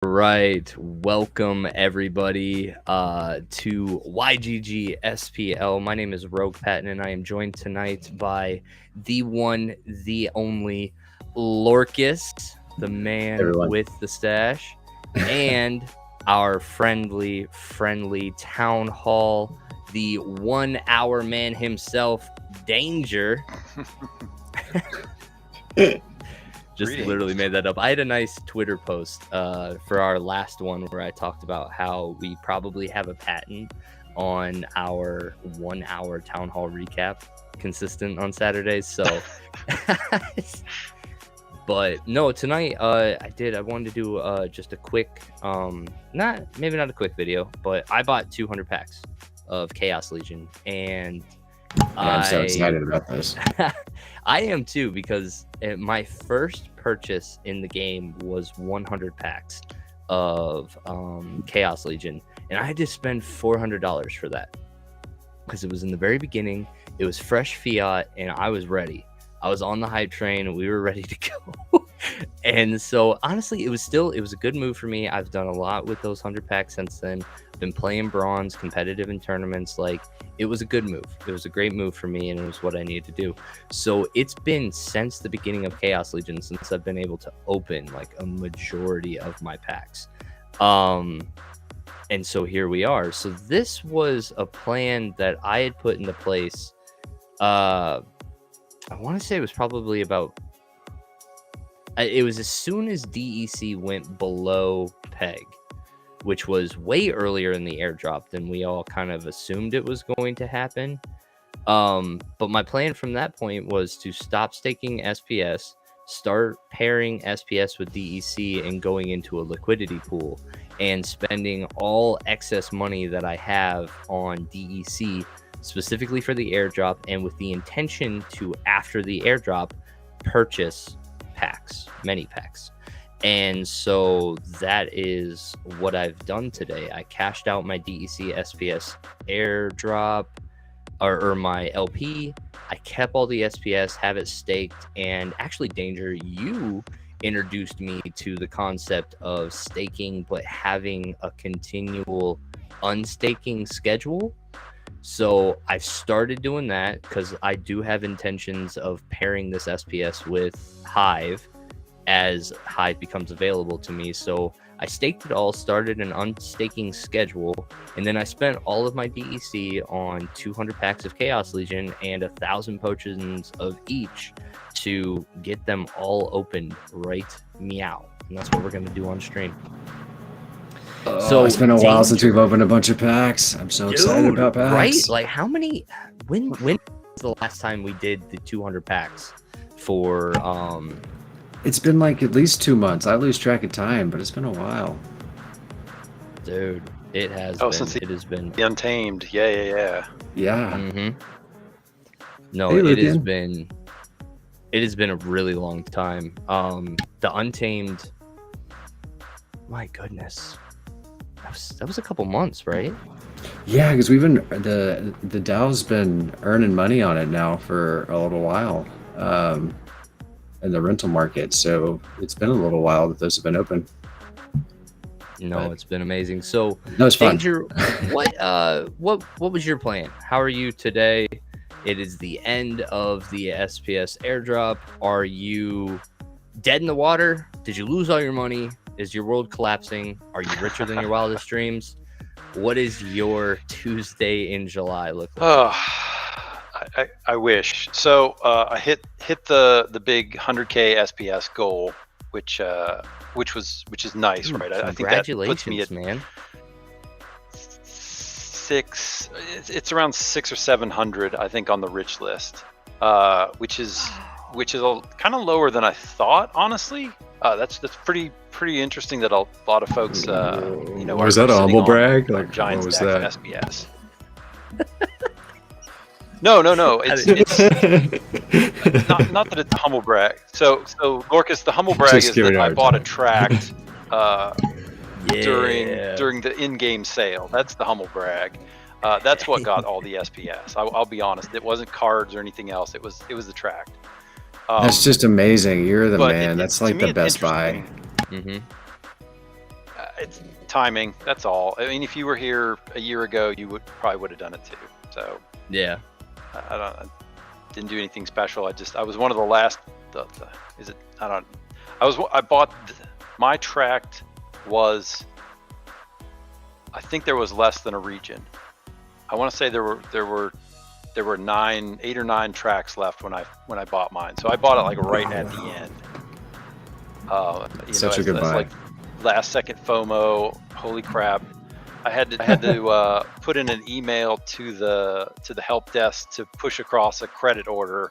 Right. Welcome everybody to YGGSPL. My name is Rogue Patton and I am joined tonight by the one, the only Lorcus, the man Everyone. with the stash, and our friendly town hall, the 1 hour man himself, Danger. Just Greetings. literally made that up. I had a nice Twitter post for our last one where I talked about how we probably have a patent on our 1 hour town hall recap consistent on Saturdays. So, but no, tonight I wanted to do just a quick, not a quick video, but I bought 200 packs of Chaos Legion, and I'm so excited about this. I am too, because my first purchase in the game was 100 packs of Chaos Legion, and I had to spend $400 for that because it was in the very beginning. It was fresh fiat, and I was ready. I was on the hype train, and we were ready to go. And so, honestly, it was a good move for me. I've done a lot with those 100 packs since then. Been playing bronze, competitive in tournaments. Like, it was a good move. It was a great move for me, and it was what I needed to do. So it's been since the beginning of Chaos Legion since I've been able to open like a majority of my packs. And so here we are. So this was a plan that I had put into place. I want to say it was probably about. It was as soon as DEC went below peg, which was way earlier in the airdrop than we all kind of assumed it was going to happen. But my plan from that point was to stop staking SPS, start pairing SPS with DEC and going into a liquidity pool and spending all excess money that I have on DEC specifically for the airdrop, and with the intention to, after the airdrop, purchase packs, many packs. And so that is what I've done today. I cashed out my DEC SPS airdrop or my LP. I kept all the SPS, have it staked, and actually, Danger, you introduced me to the concept of staking but having a continual unstaking schedule. So I've started doing that because I do have intentions of pairing this SPS with Hive as Hive becomes available to me. So I staked it all, started an unstaking schedule, and then I spent all of my DEC on 200 packs of Chaos Legion and 1,000 potions of each to get them all opened right meow. And that's what we're going to do on stream. So it's been a while since we've opened a bunch of packs. I'm so excited about packs. Right? Like, how many? When was the last time we did the 200 packs for? It's been like at least 2 months. I lose track of time, but it's been a while. Dude, it has. Since it has been the Untamed. Yeah. Yeah. Mm-hmm. No, Hey, it has Lucan. been. It has been a really long time. The Untamed. My goodness. That was a couple months, right? Yeah, because we've been the DAO's been earning money on it now for a little while, in the rental market. So it's been a little while that those have been open. No, it's been amazing. So, No, it's fun. Danger, what was your plan? How are you today? It is the end of the SPS airdrop. Are you dead in the water? Did you lose all your money? Is your world collapsing? Are you richer than your wildest dreams? What is your Tuesday in July look like? Oh, I wish. So I hit the big 100K SPS goal, which is nice, right? I think that puts me at man. It's around 600 or 700, I think, on the rich list, which is kind of lower than I thought, honestly. That's pretty interesting that a lot of folks, Was that a humble brag? Like, giant what was stacks that? of SPS. No. It's not that it's a humble brag. So Lorcus, the humble brag is that I bought a tract during the in-game sale. That's the humble brag. That's what got all the SPS. I'll be honest. It wasn't cards or anything else. It was the tract. That's just amazing. You're the man. That's like the best buy. Mm-hmm. It's timing. That's all. I mean, if you were here a year ago, you probably would have done it too. So Yeah. I didn't do anything special. I was one of the last. I bought my tract was. I think there was less than a region. I want to say there were 8 or 9 tracks left when I bought mine. So I bought it like right at the end. Such a good buy. Like last second FOMO. Holy crap! I had to put in an email to the help desk to push across a credit order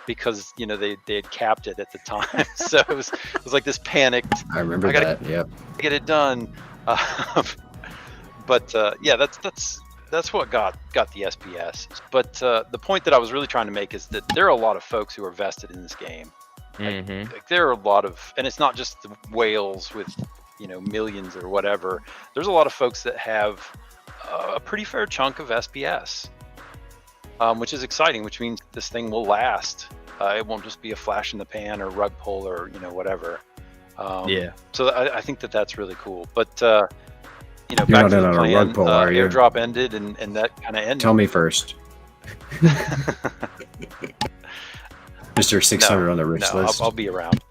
because they had capped it at the time. So it was like this panicked. I remember that. Yep. Get it done. But yeah, that's what got the SPS. But the point that I was really trying to make is that there are a lot of folks who are vested in this game. Like there are a lot of, and it's not just the whales with millions or whatever. There's a lot of folks that have a pretty fair chunk of SPS, which is exciting. Which means this thing will last. It won't just be a flash in the pan or rug pull or whatever. Yeah. So I think that that's really cool. But You're back not to in the on a plan. rug pull, are you? Airdrop ended, and that kind of ended. Tell me first. Mr. 600 on the rich list. I'll be around.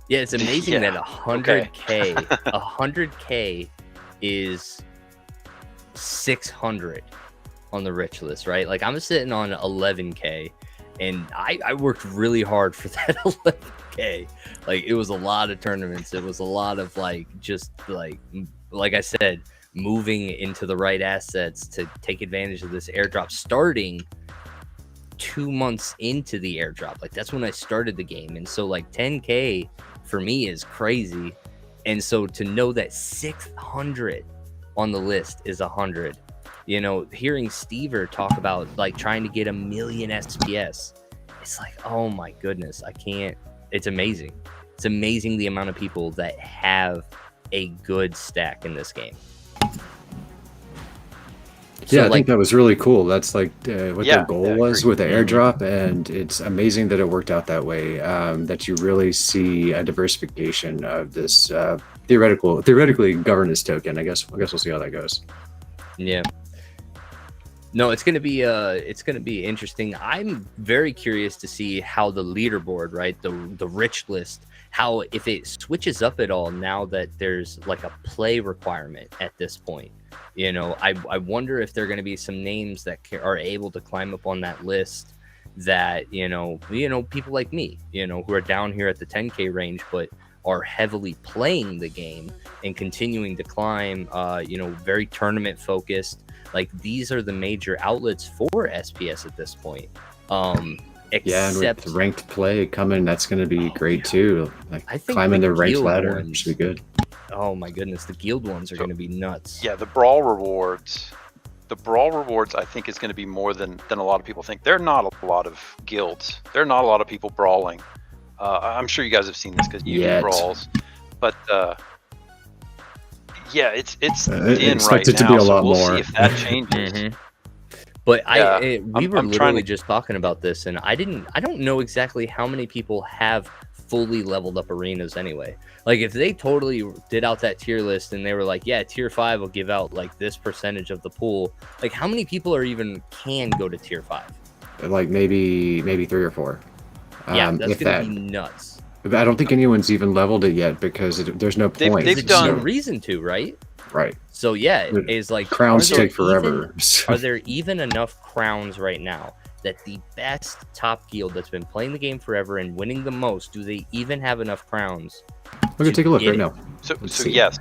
Yeah, it's amazing Yeah, that 100K, 100K is 600 on the rich list, right? Like I'm sitting on 11K, and I worked really hard for that 11K. Like it was a lot of tournaments. It was a lot of just like I said, moving into the right assets to take advantage of this airdrop starting 2 months into the airdrop. Like that's when I started the game. And so 10K for me is crazy. And so to know that 600 on the list is 100, hearing Stever talk about trying to get 1 million SPS, it's like, oh my goodness, I can't. It's amazing. It's amazing the amount of people that have a good stack in this game. So, I think that was really cool. That's what their goal was with the Mhm. airdrop, and it's amazing that it worked out that way. That you really see a diversification of this theoretically governance token. I guess we'll see how that goes. Yeah. No, it's gonna be interesting. I'm very curious to see how the leaderboard, right, the rich list, how if it switches up at all now that there's a play requirement at this point. I wonder if there are going to be some names that are able to climb up on that list that people like me, who are down here at the 10K range, but are heavily playing the game and continuing to climb. Very tournament focused. These are the major outlets for SPS at this point. And with ranked play coming, that's going to be great too. I think climbing the ranked guild ladder ones should be good. Oh my goodness, the guild ones are going to be nuts. Yeah, the brawl rewards. I think is going to be more than a lot of people think. There are not a lot of guilds. There are not a lot of people brawling. I'm sure you guys have seen this because you do brawls. But yeah, it's in right it to now. be a lot we'll more. see if that changes. Mhm. But we were I'm literally trying to- just talking about this, and I don't know exactly how many people have fully leveled up arenas anyway. If they totally did out that tier list and they were like, yeah, tier 5 will give out this percentage of the pool, how many people can go to tier 5? Maybe 3 or 4. Yeah, that's if gonna that. be nuts. I don't think anyone's even leveled it yet because there's no point. They've There's done- no reason to, right? Right. So yeah, it's Crowns are there take forever. Are there even enough crowns right now that the best top guild that's been playing the game forever and winning the most, do they even have enough crowns? We're gonna take a look get right it? now. So see. yes,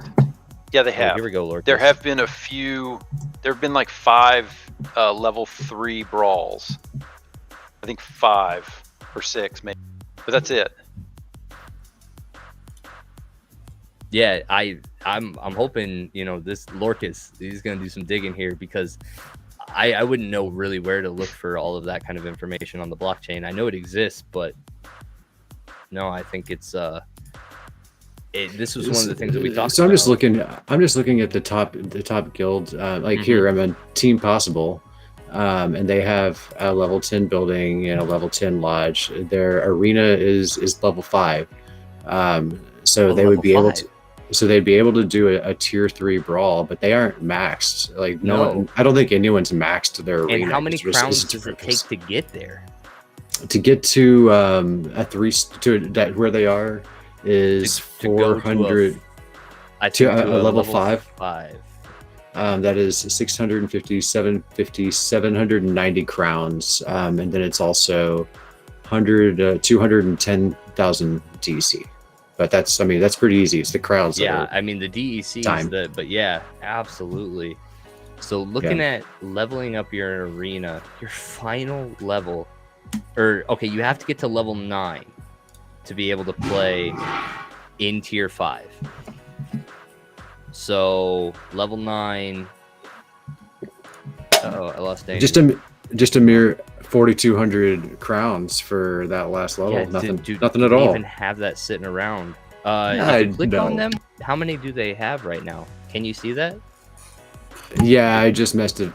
yeah, they Oh, have. here we go, Lord. There have been a few. There have been 5 level 3 brawls. I think 5 or 6 maybe, but that's it. Yeah, I'm hoping this Lorcus, he's gonna do some digging here because I wouldn't know really where to look for all of that kind of information on the blockchain. I know it exists, but no, I think it's this was one of the things that we talked So about. I'm just looking at the top guild. Here, I'm on Team Possible, and they have a level 10 building and a level 10 lodge. Their arena is level 5. So Oh, they would level be able 5. to. So they'd be able to do a tier 3 brawl, but they aren't maxed. Like no one, I don't think anyone's maxed their arena. And how many It's just- crowns it's does it purpose. take to get there? To get to a 3 to that where they are is To go to 400 I to think a level 5. 5. That is 650, 750, 790 crowns, and then it's also 210,000 DC. But that's pretty easy. It's the crowds. Yeah, I mean the DEC time. is but yeah, absolutely. So looking at leveling up your arena, your final level, or okay, you have to get to level 9 to be able to play in tier 5. So level 9. Oh, I lost Daniel. Just a mere 4,200 crowns for that last level. Yeah, nothing do at all. Even have that sitting around. I if you click on know. them, how many do they have right now? Can you see that? Yeah, I just messed it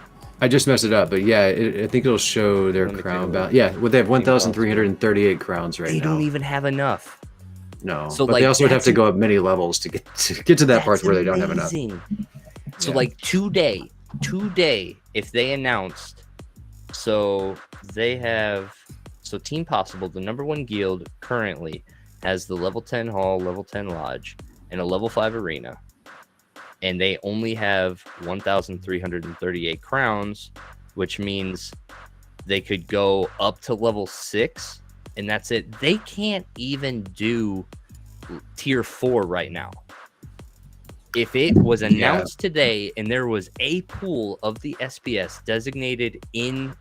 up, but yeah, I think it'll show their Let me take a crown look. balance. Yeah, well, they have 1,338 crowns right They now. don't even have enough. No, So, but like, they also would have that's to go up many levels to get to that part That's where they don't have enough. amazing. So Yeah. like today, if they announced, so they have, so Team Possible, the #1 guild currently has the level 10 hall, level 10 lodge, and a level 5 arena, and they only have 1,338 crowns, which means they could go up to level 6, and that's it. They can't even do tier 4 right now. If it was announced today and there was a pool of the SPS designated in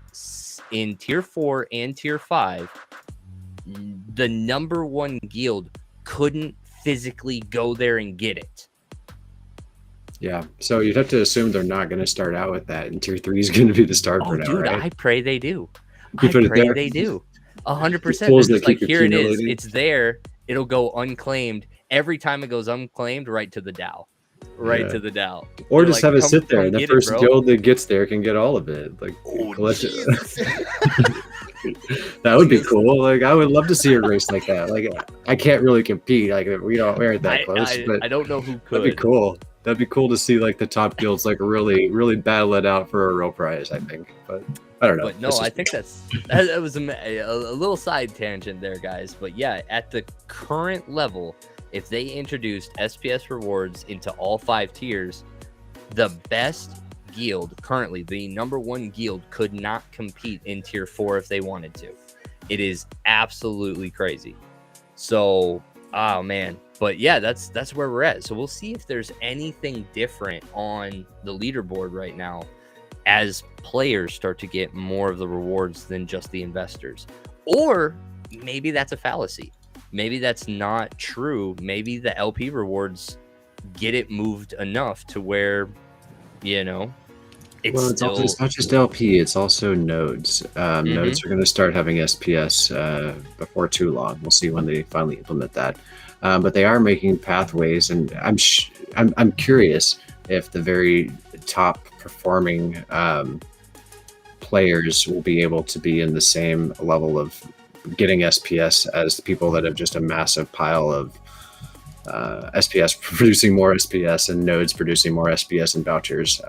tier 4 and tier 5, the #1 guild couldn't physically go there and get it. Yeah, so you'd have to assume they're not going to start out with that, and tier 3 is going to be the start for now, Dude, right? I pray they do. You I put it pray there? they do. 100%. Pools They're that just like, keep here it is. accumulating. It's there. It'll go unclaimed. Every time it goes unclaimed, right to the DAO. Yeah. To the DAO. Or They're just like, have it "Come- sit there, come and the get it, first bro." guild that gets there can get all of it. Like, Oh, collect it. Jesus. That would be cool. Like, I would love to see a race like that. Like, I can't really compete. Like, we aren't that close, but I don't know who could. that'd be cool. That'd be cool to see like the top guilds like really, really battle it out for a real prize. I think, but I don't know. But no, I think that was a little side tangent there, guys. But yeah, at the current level, if they introduced SPS rewards into all 5 tiers, the best guild currently, the #1 guild, could not compete in tier 4 if they wanted to. It is absolutely crazy. So, oh man. But yeah, that's where we're at. So we'll see if there's anything different on the leaderboard right now as players start to get more of the rewards than just the investors. Or maybe that's a fallacy. Maybe that's not true. Maybe the LP rewards get it moved enough to where, it's not just LP, it's also nodes. Nodes are going to start having SPS before too long. We'll see when they finally implement that. But they are making pathways, and I'm curious if the very top performing players will be able to be in the same level of getting SPS as the people that have just a massive pile of SPS producing more SPS and nodes producing more SPS and vouchers.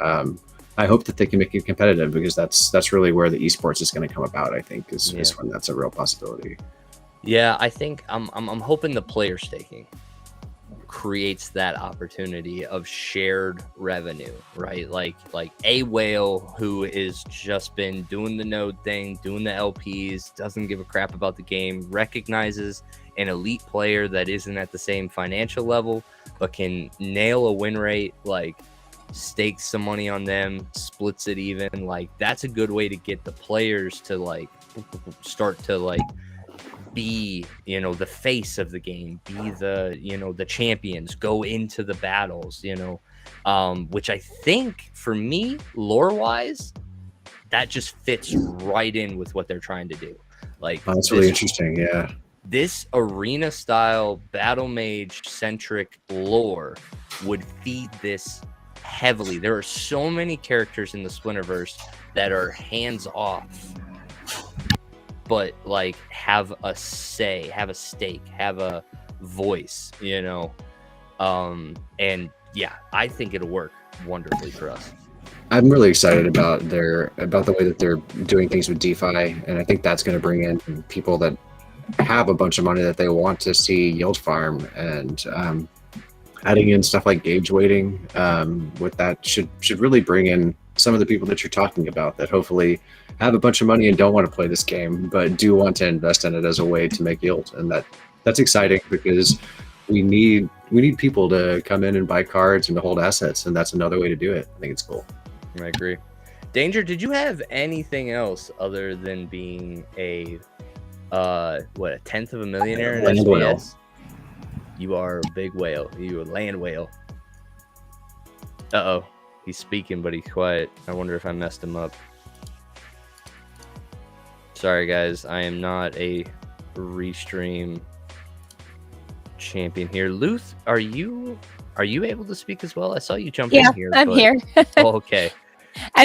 I hope that they can make it competitive, because that's really where the esports is going to come about. I think is when that's a real possibility. Yeah, I think I'm hoping the player staking creates that opportunity of shared revenue, right? Like a whale who is just been doing the node thing, doing the LPs, doesn't give a crap about the game, recognizes an elite player that isn't at the same financial level, but can nail a win rate, like stakes some money on them, splits it even. Like, that's a good way to get the players to like start to like be the face of the game, be the the champions, go into the battles, which I think for me, lore wise, that just fits right in with what they're trying to do. Like, that's really interesting. Yeah, this arena style battle mage centric lore would feed this heavily. There are so many characters in the Splinterverse that are hands off, but like have a say, have a stake, have a voice, you know. And yeah, I think it'll work wonderfully for us. I'm really excited about the way that they're doing things with DeFi, and I think that's going to bring in people that have a bunch of money that they want to see yield farm, and adding in stuff like gauge weighting with that should really bring in some of the people that you're talking about that hopefully have a bunch of money and don't want to play this game but do want to invest in it as a way to make yield. And that's exciting because we need people to come in and buy cards and to hold assets, and that's another way to do it. I think it's cool. I agree. Danger, did you have anything else other than being a a tenth of a millionaire in Land SPS? whale. You are a big whale. You a land whale. Uh-oh. He's speaking, but he's quiet. I wonder if I messed him up. Sorry, guys. I am not a restream champion here. Luth, are you able to speak as well? I saw you jump in here. I'm here. Oh, okay.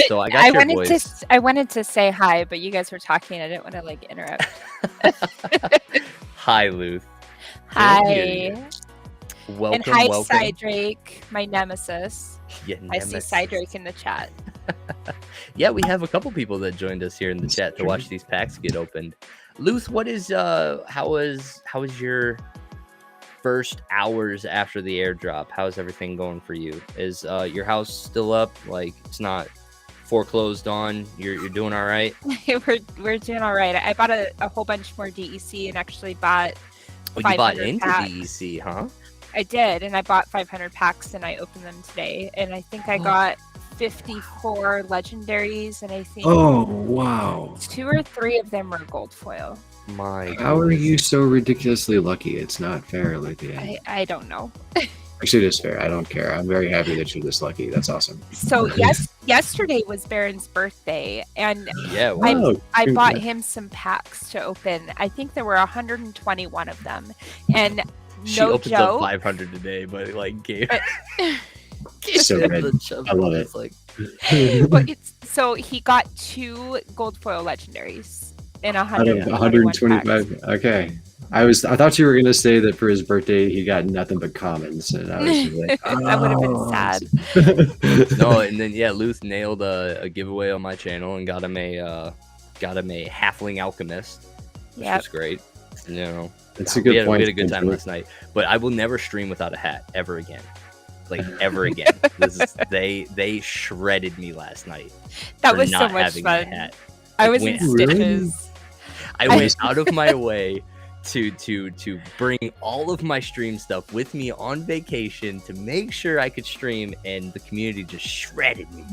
So I got your voice. I wanted to say hi, but you guys were talking. I didn't want to like interrupt. Hi, Luth. Hi. Welcome, and hi, welcome. Cydrake, my nemesis. Yeah, I see Cydrake in the chat. Yeah, we have a couple people that joined us here in the chat to watch these packs get opened. Luth, what is how was your first hours after the airdrop? How's everything going for you? Is your house still up? Like, it's not foreclosed on? You're doing all right? We're doing all right. I bought a whole bunch more DEC and actually bought. Oh, you bought into packs. DEC, huh? I did, and I bought 500 packs, and I opened them today, and I think I got 54 legendaries, and I think Oh wow! 2 or 3 of them were gold foil. My How are goodness. you so ridiculously lucky? It's not fair, Lydia. I don't know. Actually, it is fair. I don't care. I'm very happy that you're this lucky. That's awesome. So yesterday was Baron's birthday, and Yeah, I wow. bought him some packs to open. I think there were 121 of them, and She no opens up joke. 500 today, but like gave So him good. the chub. I love it. It's like, But so he got 2 gold foil legendaries in Out of 121 packs. 125. Okay. I thought you were gonna say that for his birthday he got nothing but commons, and I was just like, That would have been "Oh." sad. no, and then yeah, Luth nailed a giveaway on my channel and got him a halfling alchemist, which Yep. was great. You know, That's a we good had, point. we had a good time last night. But I will never stream without a hat ever again. Like ever again. They shredded me last night. That for was so not much having a fun. hat. I Like, was in when- stitches. I went out of my way to bring all of my stream stuff with me on vacation to make sure I could stream, and the community just shredded me.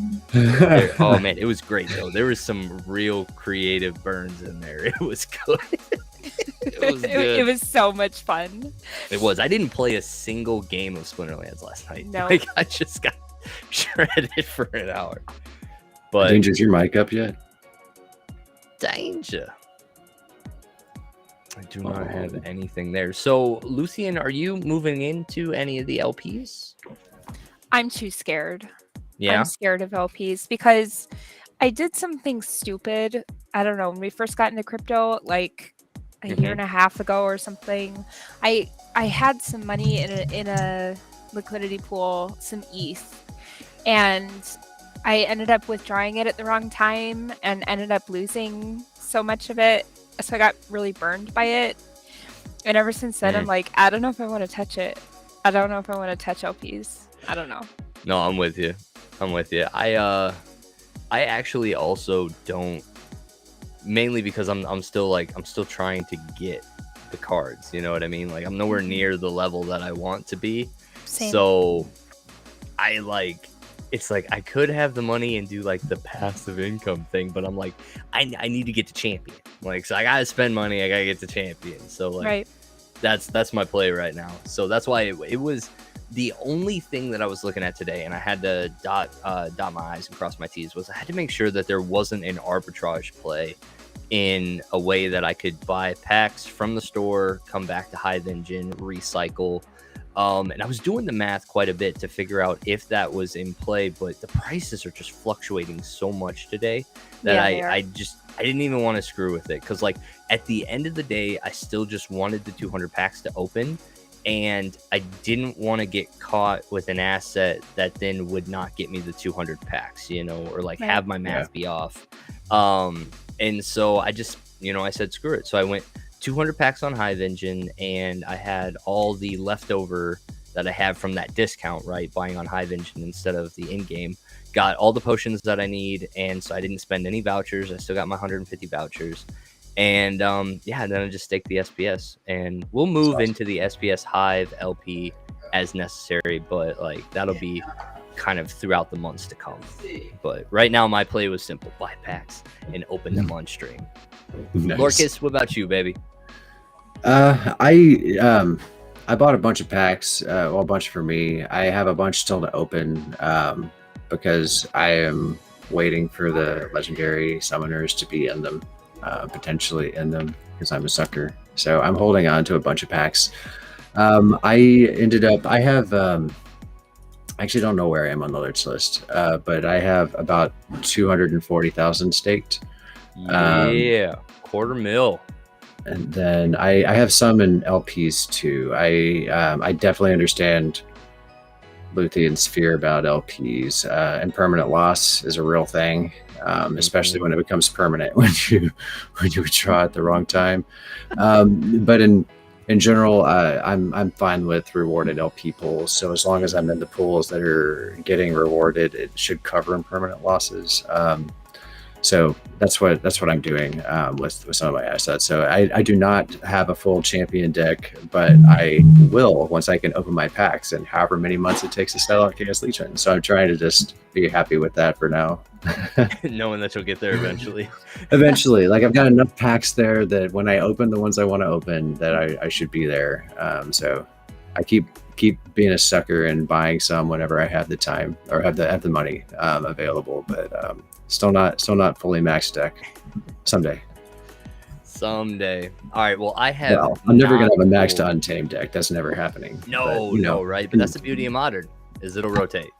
Oh man, it was great though. There was some real creative burns in there. It was good. It was good. It was so much fun. It was. I didn't play a single game of Splinterlands last night. No. Like, I just got shredded for an hour. But Danger's your mic up yet? Danger. I do not have anything there. So, Lucian, are you moving into any of the LPs? I'm too scared. Yeah. I'm scared of LPs because I did something stupid. I don't know. When we first got into crypto, like a year and a half ago or something, I had some money in a liquidity pool, some ETH, and I ended up withdrawing it at the wrong time and ended up losing so much of it. So I got really burned by it. And ever since then, I'm like, I don't know if I want to touch it. I don't know if I want to touch LPs. I don't know. No, I'm with you. I actually also don't, mainly because I'm still trying to get the cards. You know what I mean? Like, I'm nowhere near the level that I want to be. Same. So it's like I could have the money and do like the passive income thing, but I'm like, I need to get to champion. Like, so I gotta spend money, I gotta get to champion. So like, Right. that's my play right now. So that's why it was the only thing that I was looking at today, and I had to dot my I's and cross my T's, was I had to make sure that there wasn't an arbitrage play in a way that I could buy packs from the store, come back to Hive Engine, recycle. And I was doing the math quite a bit to figure out if that was in play, but the prices are just fluctuating so much today that Yeah, I didn't even want to screw with it. Cause like at the end of the day, I still just wanted the 200 packs to open. and I didn't want to get caught with an asset that then would not get me the 200 packs, you know, or like Right. have my math be off. And so I just, you know, I said screw it. So I went 200 packs on Hive Engine, and I had all the leftover that I had from that discount, right? Buying on Hive Engine instead of the in-game. Got all the potions that I need, and so I didn't spend any vouchers. I still got my 150 vouchers. And yeah, then I just stake the SPS, and we'll move into the SPS Hive LP as necessary, but like that'll be kind of throughout the months to come. But right now my play was simple: buy packs and open them on stream. Nice. Lorcus, what about you, baby? I bought a bunch of packs, well, a bunch for me. I have a bunch still to open because I am waiting for the legendary summoners to be in them, potentially in them, because I'm a sucker. So I'm holding on to a bunch of packs. I have, I actually don't know where I am on the alerts list, but I have about 240,000 staked. Yeah, $250,000. And then I have some in LPs too. I definitely understand Luthion's fear about LPs, and permanent loss is a real thing, especially when it becomes permanent when you withdraw at the wrong time. But in general, I'm fine with rewarded LP pools. So as long as I'm in the pools that are getting rewarded, it should cover impermanent losses. So that's what I'm doing with some of my assets. So I do not have a full champion deck, but I will once I can open my packs, and however many months it takes to sell out Chaos Legion. So I'm trying to just be happy with that for now. Knowing that you'll get there eventually. Eventually, like I've got enough packs there that when I open the ones I want to open, that I should be there. So I keep being a sucker and buying some whenever I have the time or have the money available, but still not fully maxed deck. Someday. All right. Well, I have. Well, I'm never gonna have a maxed pulled- untamed deck. That's never happening. No, but, no, right? But that's the beauty of Modern, is it'll rotate,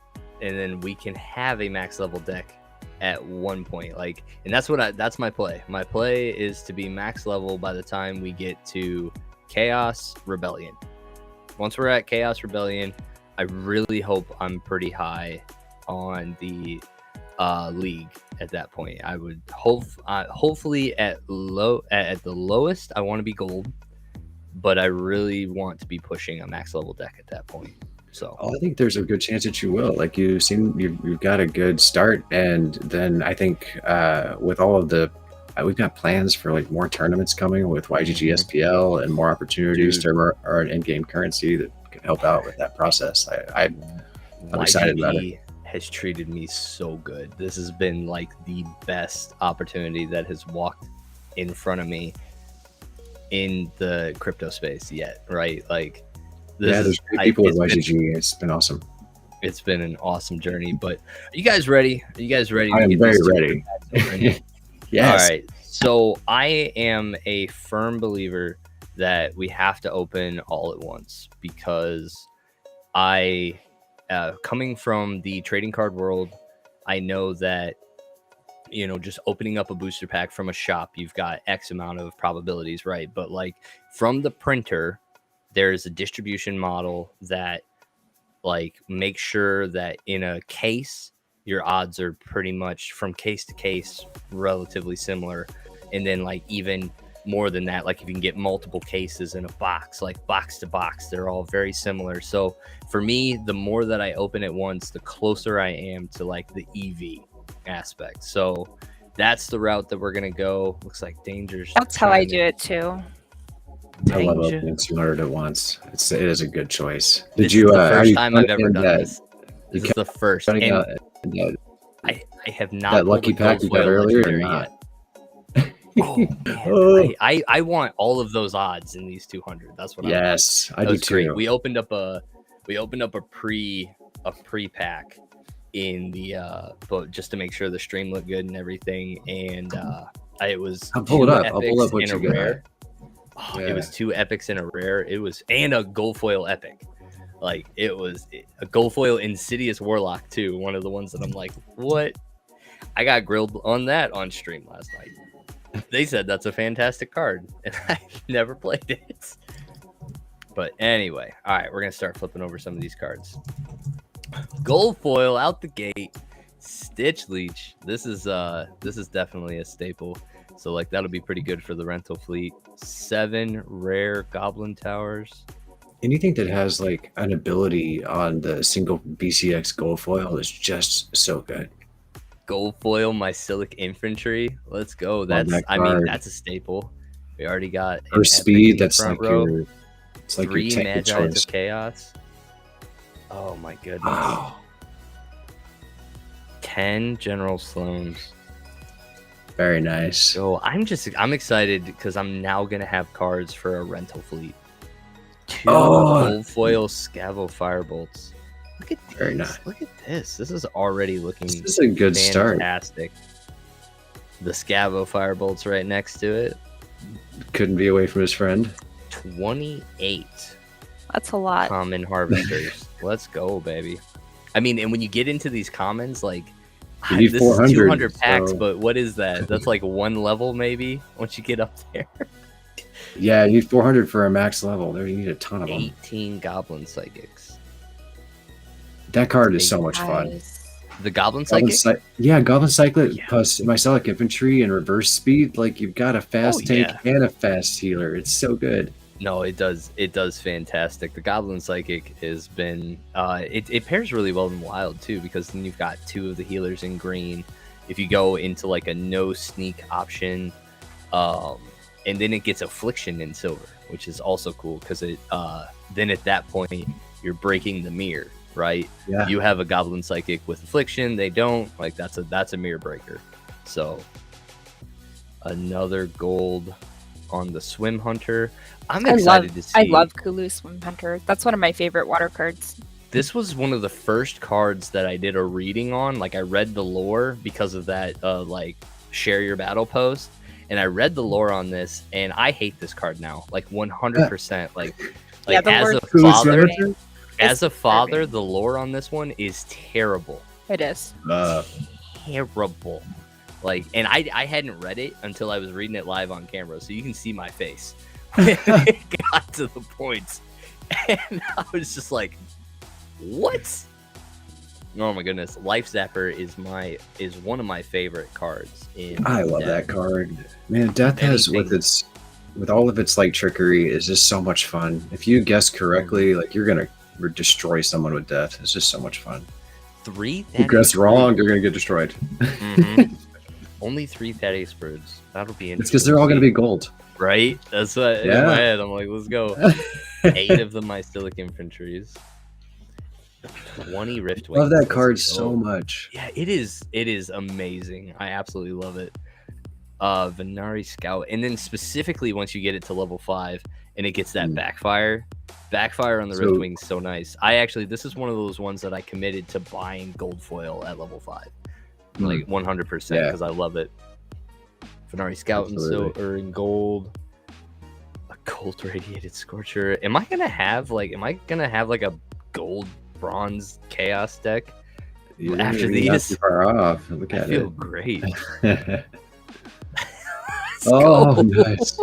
and then we can have a max level deck at one point. Like, and that's my play. My play is to be max level by the time we get to Chaos Rebellion. Once we're at Chaos Rebellion, I really hope I'm pretty high on the league at that point. I would hopefully at the lowest I want to be gold, but I really want to be pushing a max level deck at that point. So I think there's a good chance that you will. Like you've got a good start, and then I think with all of the we've got plans for like more tournaments coming with YGGSPL and more opportunities to earn in-game currency that can help out with that process. I'm excited about it. Has treated me so good. This has been like the best opportunity that has walked in front of me in the crypto space yet, right? Like, there's great people at YGG. It's been awesome. It's been an awesome journey. But are you guys ready? Are you guys ready? I am very ready. Yes. All right. So I am a firm believer that we have to open all at once, because coming from the trading card world, I know that, you know, just opening up a booster pack from a shop, you've got X amount of probabilities, right? But like from the printer, there's a distribution model that like makes sure that in a case, your odds are pretty much from case to case relatively similar. And then like even more than that, like if you can get multiple cases in a box, like box to box, they're all very similar. So for me, the more that I open at once, the closer I am to like the EV aspect. So that's the route that we're gonna go. Looks like Danger's. That's how I do it too. I love opening 200 at once. It is a good choice. This is the first time I've ever done this. This is the first. And I have not. That lucky pack you got earlier or not? Oh, man. I want all of those odds in these 200. That's what I do too. Great. We opened up a pre pack in the but just to make sure the stream looked good and everything, and it was I'll pull it up. I'll pull up what you got. Oh, yeah. It was 2 epics in a rare. It was, and a gold foil epic. Like it was a gold foil Insidious Warlock too. One of the ones that I'm like, what? I got grilled on that on stream last night. They said that's a fantastic card, and I never played it. But anyway, all right, we're gonna start flipping over some of these cards. Gold foil out the gate. Stitch Leech. This is definitely a staple. So like that'll be pretty good for the rental fleet. 7 rare Goblin Towers. Anything that has like an ability on the single BCX gold foil is just so good. Gold foil Mycelic Infantry. Let's go. Love That's that I mean card. that's a staple. We already got an For epic speed, in the that's front like row. your, it's like 3 your tank of Magi's choice. of Chaos. Oh my goodness. Wow. 10 General Sloans. Very nice. So I'm excited because I'm now gonna have cards for a rental fleet. 2 gold foil Scavo Firebolts. Look at this. Very nice. Look at this. This is already looking This is a good start. fantastic. The Scavo Firebolts right next to it. Couldn't be away from his friend. 28 That's a lot. common harvesters. Let's go, baby. I mean, and when you get into these commons, like You need this 400, is 200 packs, so- but what is that? That's like 1 level maybe once you get up there. Yeah, you need 400 for a max level. There, you need a ton of them. 18 Goblin Psychics. That card is so much fun. Nice. The Goblin Psychic? Goblin Cyclet Yeah. plus Mycelic Infantry and reverse speed. Like you've got a fast Oh, tank yeah. and a fast healer. It's so good. No, it does fantastic. The Goblin Psychic has been it pairs really well in Wild too, because then you've got 2 of the healers in green. If you go into like a no sneak option, and then it gets Affliction in silver, which is also cool because it then at that point you're breaking the mirror, right? Yeah. You have a Goblin Psychic with Affliction, they don't, like that's a mirror breaker. So another gold on the Swim Hunter. I'm excited to see. I love Kulu Swim Hunter. That's one of my favorite water cards. This was one of the first cards that I did a reading on. Like I read the lore because of that like share your battle post, and I read the lore on this, and I hate this card now, like 100%. Like Yeah, the as lore- a Kulu father, Swim as a It's father, disturbing. the lore on this one is terrible. It is. Terrible. Like, and I hadn't read it until I was reading it live on camera, so you can see my face when it got to the points, and I was just like, "What?" Oh my goodness, Life Zapper is one of my favorite cards in. I love that card. Man, Death has with all of its like trickery is just so much fun. If you guess correctly, like you're gonna destroy someone with Death. It's just so much fun. 3. If you guess wrong, you're gonna get destroyed. Mhm. Only 3 Thaddeus Birds. That'll be interesting. It's because they're all gonna be gold. right. That's what in Yeah. my head. I'm like, let's go. 8 of the Mycelic Infantries. 20 Rift Wings. Love that Let's card go. so much. Yeah, it is amazing. I absolutely love it. Venari Scout, and then specifically once you get it to level 5 and it gets that Mm. backfire on the So- Rift Wings, so nice. This is one of those ones that I committed to buying gold foil at level 5, like 100%, Yeah. because I love it. Venari Scout and Absolutely. silver and gold. A gold radiated Scorcher. Am I gonna have like a gold bronze chaos deck? You're After really not these, too far off. Look I at feel it. great. Oh, Let's go. nice.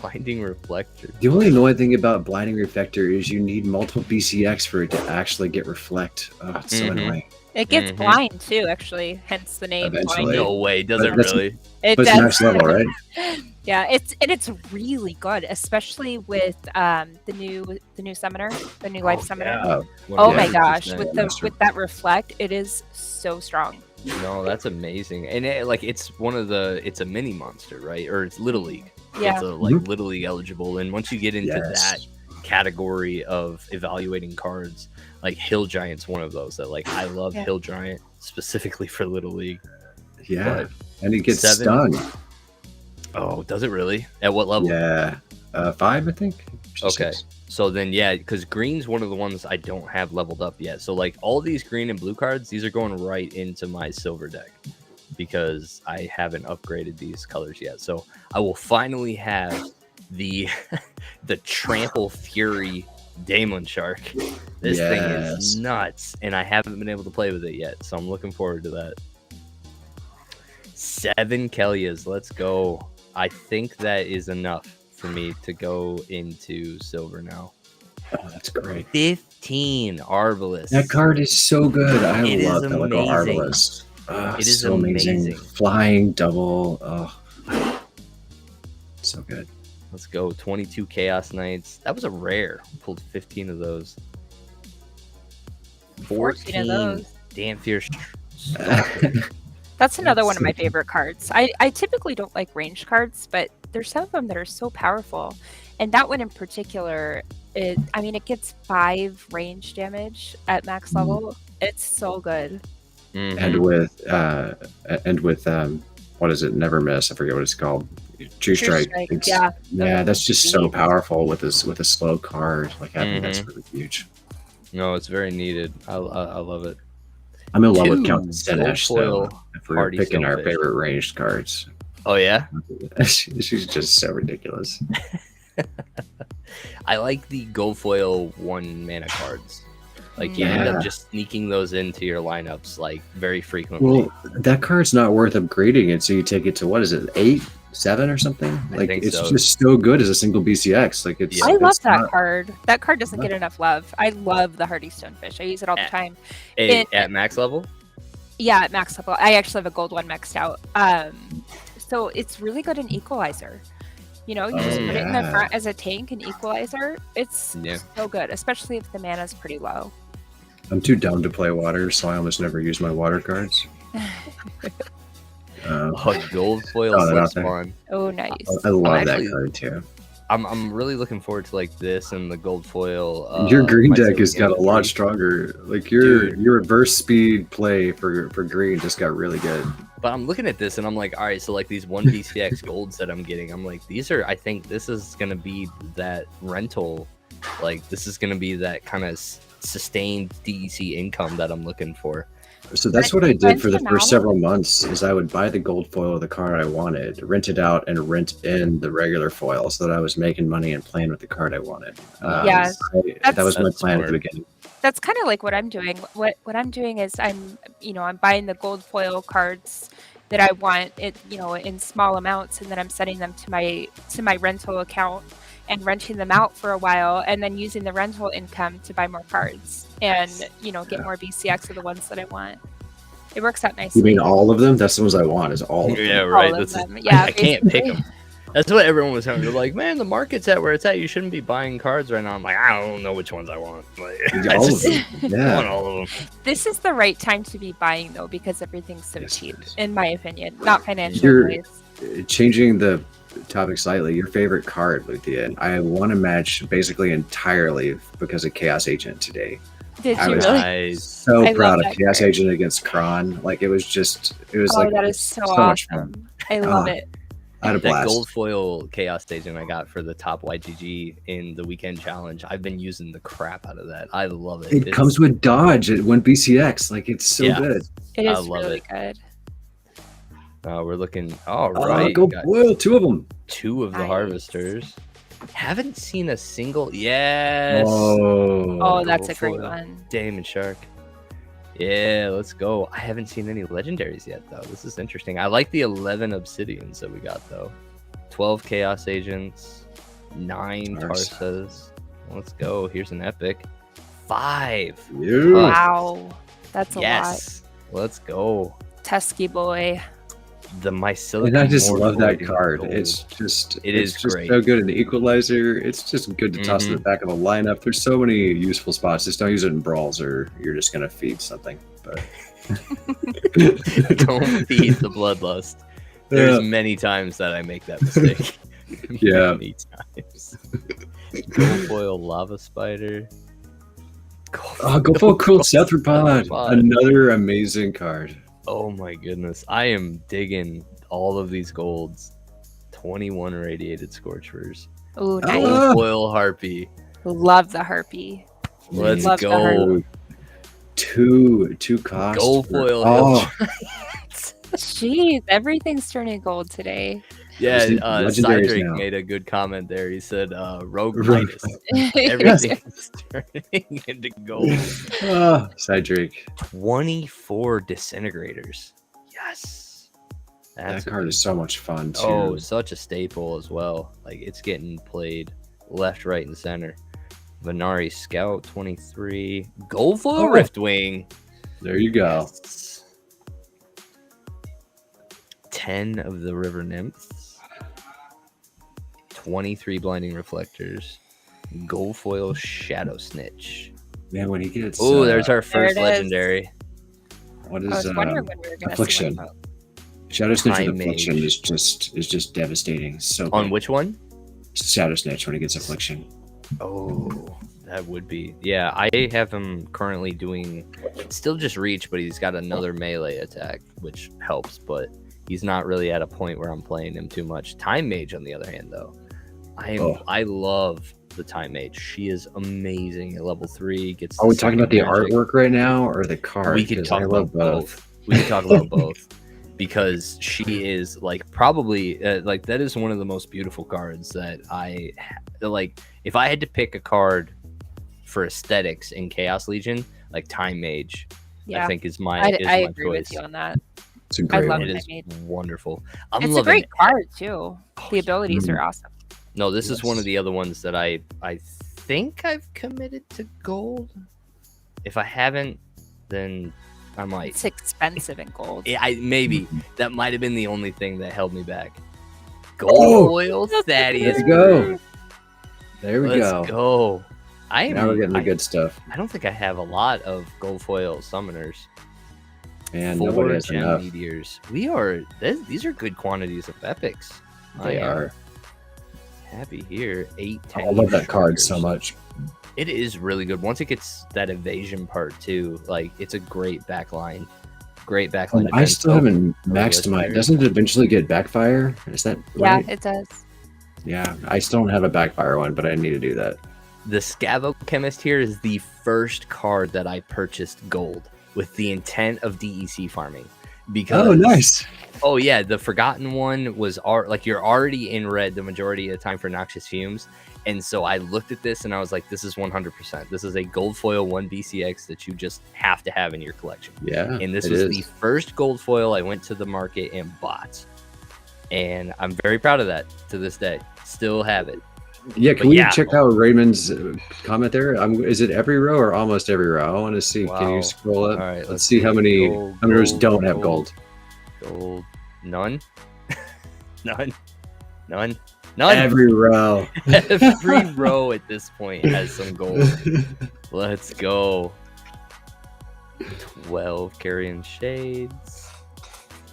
Blinding Reflector. The only annoying thing about Blinding Reflector is you need multiple BCX for it to actually get reflect. Oh, it's so Mhm. annoying. It gets Mhm. blind too, actually. Hence the name. Eventually. Blinding. No way, does But it that's- really? It But it's does. max level, right? Yeah, it's really good, especially with the new summoner, the new life summoner. Oh, Oh Yeah, my gosh, 100%. with that reflect, it is so strong. No, that's amazing. And it's a mini monster, right? Or it's Little League. Yeah. It's a Little League eligible. And once you get into Yes. that category of evaluating cards, like Hill Giant's one of those that I love Yeah. Hill Giant specifically for Little League. yeah. But And it gets 7. stunned. oh, does it really? At what level? Yeah. 5, I think. Okay. 6. So then, yeah, because green's one of the ones I don't have leveled up yet. So all these green and blue cards, these are going right into my silver deck because I haven't upgraded these colors yet. So I will finally have the the Trample Fury Daemon Shark. This thing is Yes. nuts, and I haven't been able to play with it yet. So I'm looking forward to that. 7 Kellias, let's go. I think that is enough for me to go into silver now. Oh, that's great. 15 Arbalest. That card is so good. I It is love the Lego amazing. Arbalest. Oh, It is so amazing. amazing. Flying double. Oh, so good. Let's go. 22 Chaos Knights. That was a rare. Pulled 15 of those. 14 of those. Damn Fierce. That's another one of my favorite cards. I typically don't like range cards, but there's some of them that are so powerful. And that one in particular, it gets 5 range damage at max level. It's so good. And with what is it? Never Miss. I forget what it's called. True Strike. Yeah, that's just so powerful with a slow card. Like I think that's really huge. No, it's very needed. I love it. I'm in love with 2 Count Sinesh, though. If we're Hardy picking our Stonefish. favorite ranged cards, Oh yeah. she's just so ridiculous. I like the gold foil 1 mana cards. Like you end up just sneaking those into your lineups like very frequently. Well, that card's not worth upgrading it, so you take it to what is it, 8, 7 or something? Like think it's so. just so good as a single BCX. Like it's. I love it's that not- card. That card doesn't get enough love. I love the Hardy Stonefish. I use it all the time. At max level? Yeah, at max level. I actually have a gold one maxed out. So it's really good in Equalizer. You know, you just put it in the front as a tank and Equalizer. It's so good, especially if the mana's pretty low. I'm too dumb to play water, so I almost never use my water cards. Gold foil Slipspawn. Oh, nice. I love Actually, that card too. I'm really looking forward to like this and the gold foil. Your green deck Mycelium has got a lot Gamma. stronger. Like your reverse speed play for green just got really good. But I'm looking at this and I'm like, all right, so like these 1 BCX golds that I'm getting, I'm like, I think this is gonna be that rental, like this is gonna be that kind of sustained DEC income that I'm looking for. So that's what I did for the Rent first them out? several months is I would buy the gold foil of the card I wanted, rent it out, and rent in the regular foil so that I was making money and playing with the card I wanted. Yeah, that was my that's plan at smart. the beginning. That's kind of like what I'm doing. What I'm doing is I'm buying the gold foil cards that I want in small amounts, and then I'm sending them to my rental account and renting them out for a while, and then using the rental income to buy more cards and get more BCX of the ones that I want. It works out nicely. You mean all of them? That's the ones I want. Is all of them. Yeah, right. All of That's them. Yeah, I can't pick basically. them. That's what everyone was saying. They're like, man, the market's at where it's at. You shouldn't be buying cards right now. I'm like, I don't know which ones I want. Like, I All just of them. I want Yeah. all of them. This is the right time to be buying though, because everything's so Yes, cheap, it is. in my opinion. Not financial You're- advice. Changing the topic slightly, your favorite card, Luthia. I won a match basically entirely because of Chaos Agent today. Did I you was really? Nice. So I proud love of that Chaos card. Agent against Kron. Like it was Oh, like that is so much fun. awesome. I love Ah, it. I had a That blast. gold foil chaos agent I got for the top YGG in the weekend challenge. I've been using the crap out of that. I love it. It comes with dodge at 1 BCX. Like it's so Yeah. good. It I is love really it. good. We're looking. All right. Go got foil, 2 of them. 2 of the Nice. harvesters. Haven't seen a single. Yes. Oh, that's a Gold great foil. one. Damon Shark. Yeah, let's go. I haven't seen any legendaries yet, though. This is interesting. I like the 11 obsidians that we got, though. 12 chaos agents, 9 Tarsa. Tarsas. Let's go. Here's an epic. 5. Yeah. Wow. That's a lot. Yes. Let's go. Tusky boy. The mycelium. And I just love that Morphoid card. gold. It's just is it's just great. so good in the equalizer. It's just good to toss in the Mhm. back of a lineup. There's so many useful spots. Just don't use it in brawls or you're just gonna feed something. But Don't feed the bloodlust. There's many times that I make that mistake. Yeah. Many times. Gold foil lava spider. go for cool Cephalopod. Cephalopod. Another amazing card. Oh my goodness. I am digging all of these golds. 21 irradiated scorchers. Ooh, Oh. nice. Gold foil harpy. Love the harpy. Let's Love the go. harpy. Two costs. Gold for- foil. Oh, Jeez, everything's turning gold today. Yeah, Just legendaries Cydric now. made a good comment there. He said, Rogue Right. Midas. Everything's turning into gold. Cydric. 24 disintegrators. Yes. That's That card is so much fun too. Oh, such a staple as well. Like it's getting played left, right, and center. Venari Scout 23. Goldfoil Riftwing. There you go. Yes. 10 of the River Nymphs. 23 Blinding Reflectors. Goldfoil Shadow Snitch. Man, when he gets Oh, there's our There first it is. legendary. what I is was wondering when we were going to Affliction. see one. Shadow Snitch Time with Affliction Mage. is just devastating. So On good. which one? Shadow Snitch when he gets Affliction. Oh, that would be. Yeah, I have him currently doing still just reach, but he's got another melee attack, which helps, but he's not really at a point where I'm playing him too much. Time Mage, on the other hand, though, I love the Time Mage. She is amazing at level 3. Gets Are we talking about the second magic. artwork right now or the card? We could 'Cause talk I about love both. We can talk about both because she is like probably like that is one of the most beautiful cards that I like. If I had to pick a card for aesthetics in Chaos Legion, like Time Mage, Yeah, I think is my I my agree choice. with you on that. It's a I great love one. It Time is Mage. wonderful. I'm It's a loving great it. card too. The abilities are awesome. No, this is one Yes. of the other ones that I think I've committed to gold. If I haven't, then I might. It's expensive in gold. Maybe that might have been the only thing that held me back. Oh! Gold foil Thaddeus. There you go. Brute. There we Let's go. go. Now we're getting the good stuff. I don't think I have a lot of gold foil summoners. Man, 4 nobody has gem enough. meteors. These are good quantities of epics. They I am are. happy here. 8, 10. I love that card so Shriekers. much. It is really good. Once it gets that evasion part too, like it's a great backline. Great backline. And I defense. still Oh, haven't oh, maxed yes, my. there. Doesn't it eventually get backfire? Is that Yeah, right? it does. Yeah, I still don't have a backfire one, but I need to do that. The Scavo Chemist here is the first card that I purchased gold with the intent of DEC farming. Because Oh, nice. Oh yeah, the Forgotten one was like you're already in red the majority of the time for Noxious Fumes, and so I looked at this and I was like, this is 100%. This is a gold foil 1 BCX that you just have to have in your collection. Yeah, And this it was is. the first gold foil I went to the market and bought, and I'm very proud of that to this day. Still have it. Yeah, but can we yeah. check out Raymond's comment there? Is it every row or almost every row? I want to see. Can Wow. you scroll up? All right, let's see how many rows don't have gold. Gold. None. None. None. None. Every row. Every row at this point has some gold. Let's go. 12 Carrion Shades.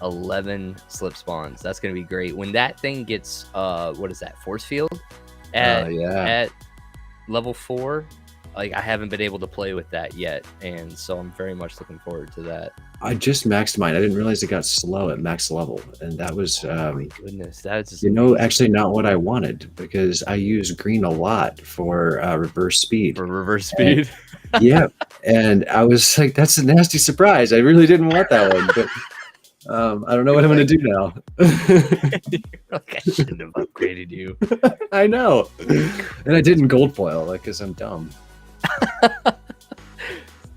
11 Slip Spawns. That's going to be great. When that thing gets, what is that, Force Field? Yeah. At level 4, like I haven't been able to play with that yet. And so I'm very much looking forward to that. I just maxed mine. I didn't realize it got slow at max level, and that was, Oh my goodness. That's actually not what I wanted because I use green a lot for reverse speed. for reverse speed. Yeah, and I was like, "That's a nasty surprise." I really didn't want that one, but I don't know what I'm going to do now. Like I shouldn't have upgraded you. I know, and I didn't gold foil like because I'm dumb.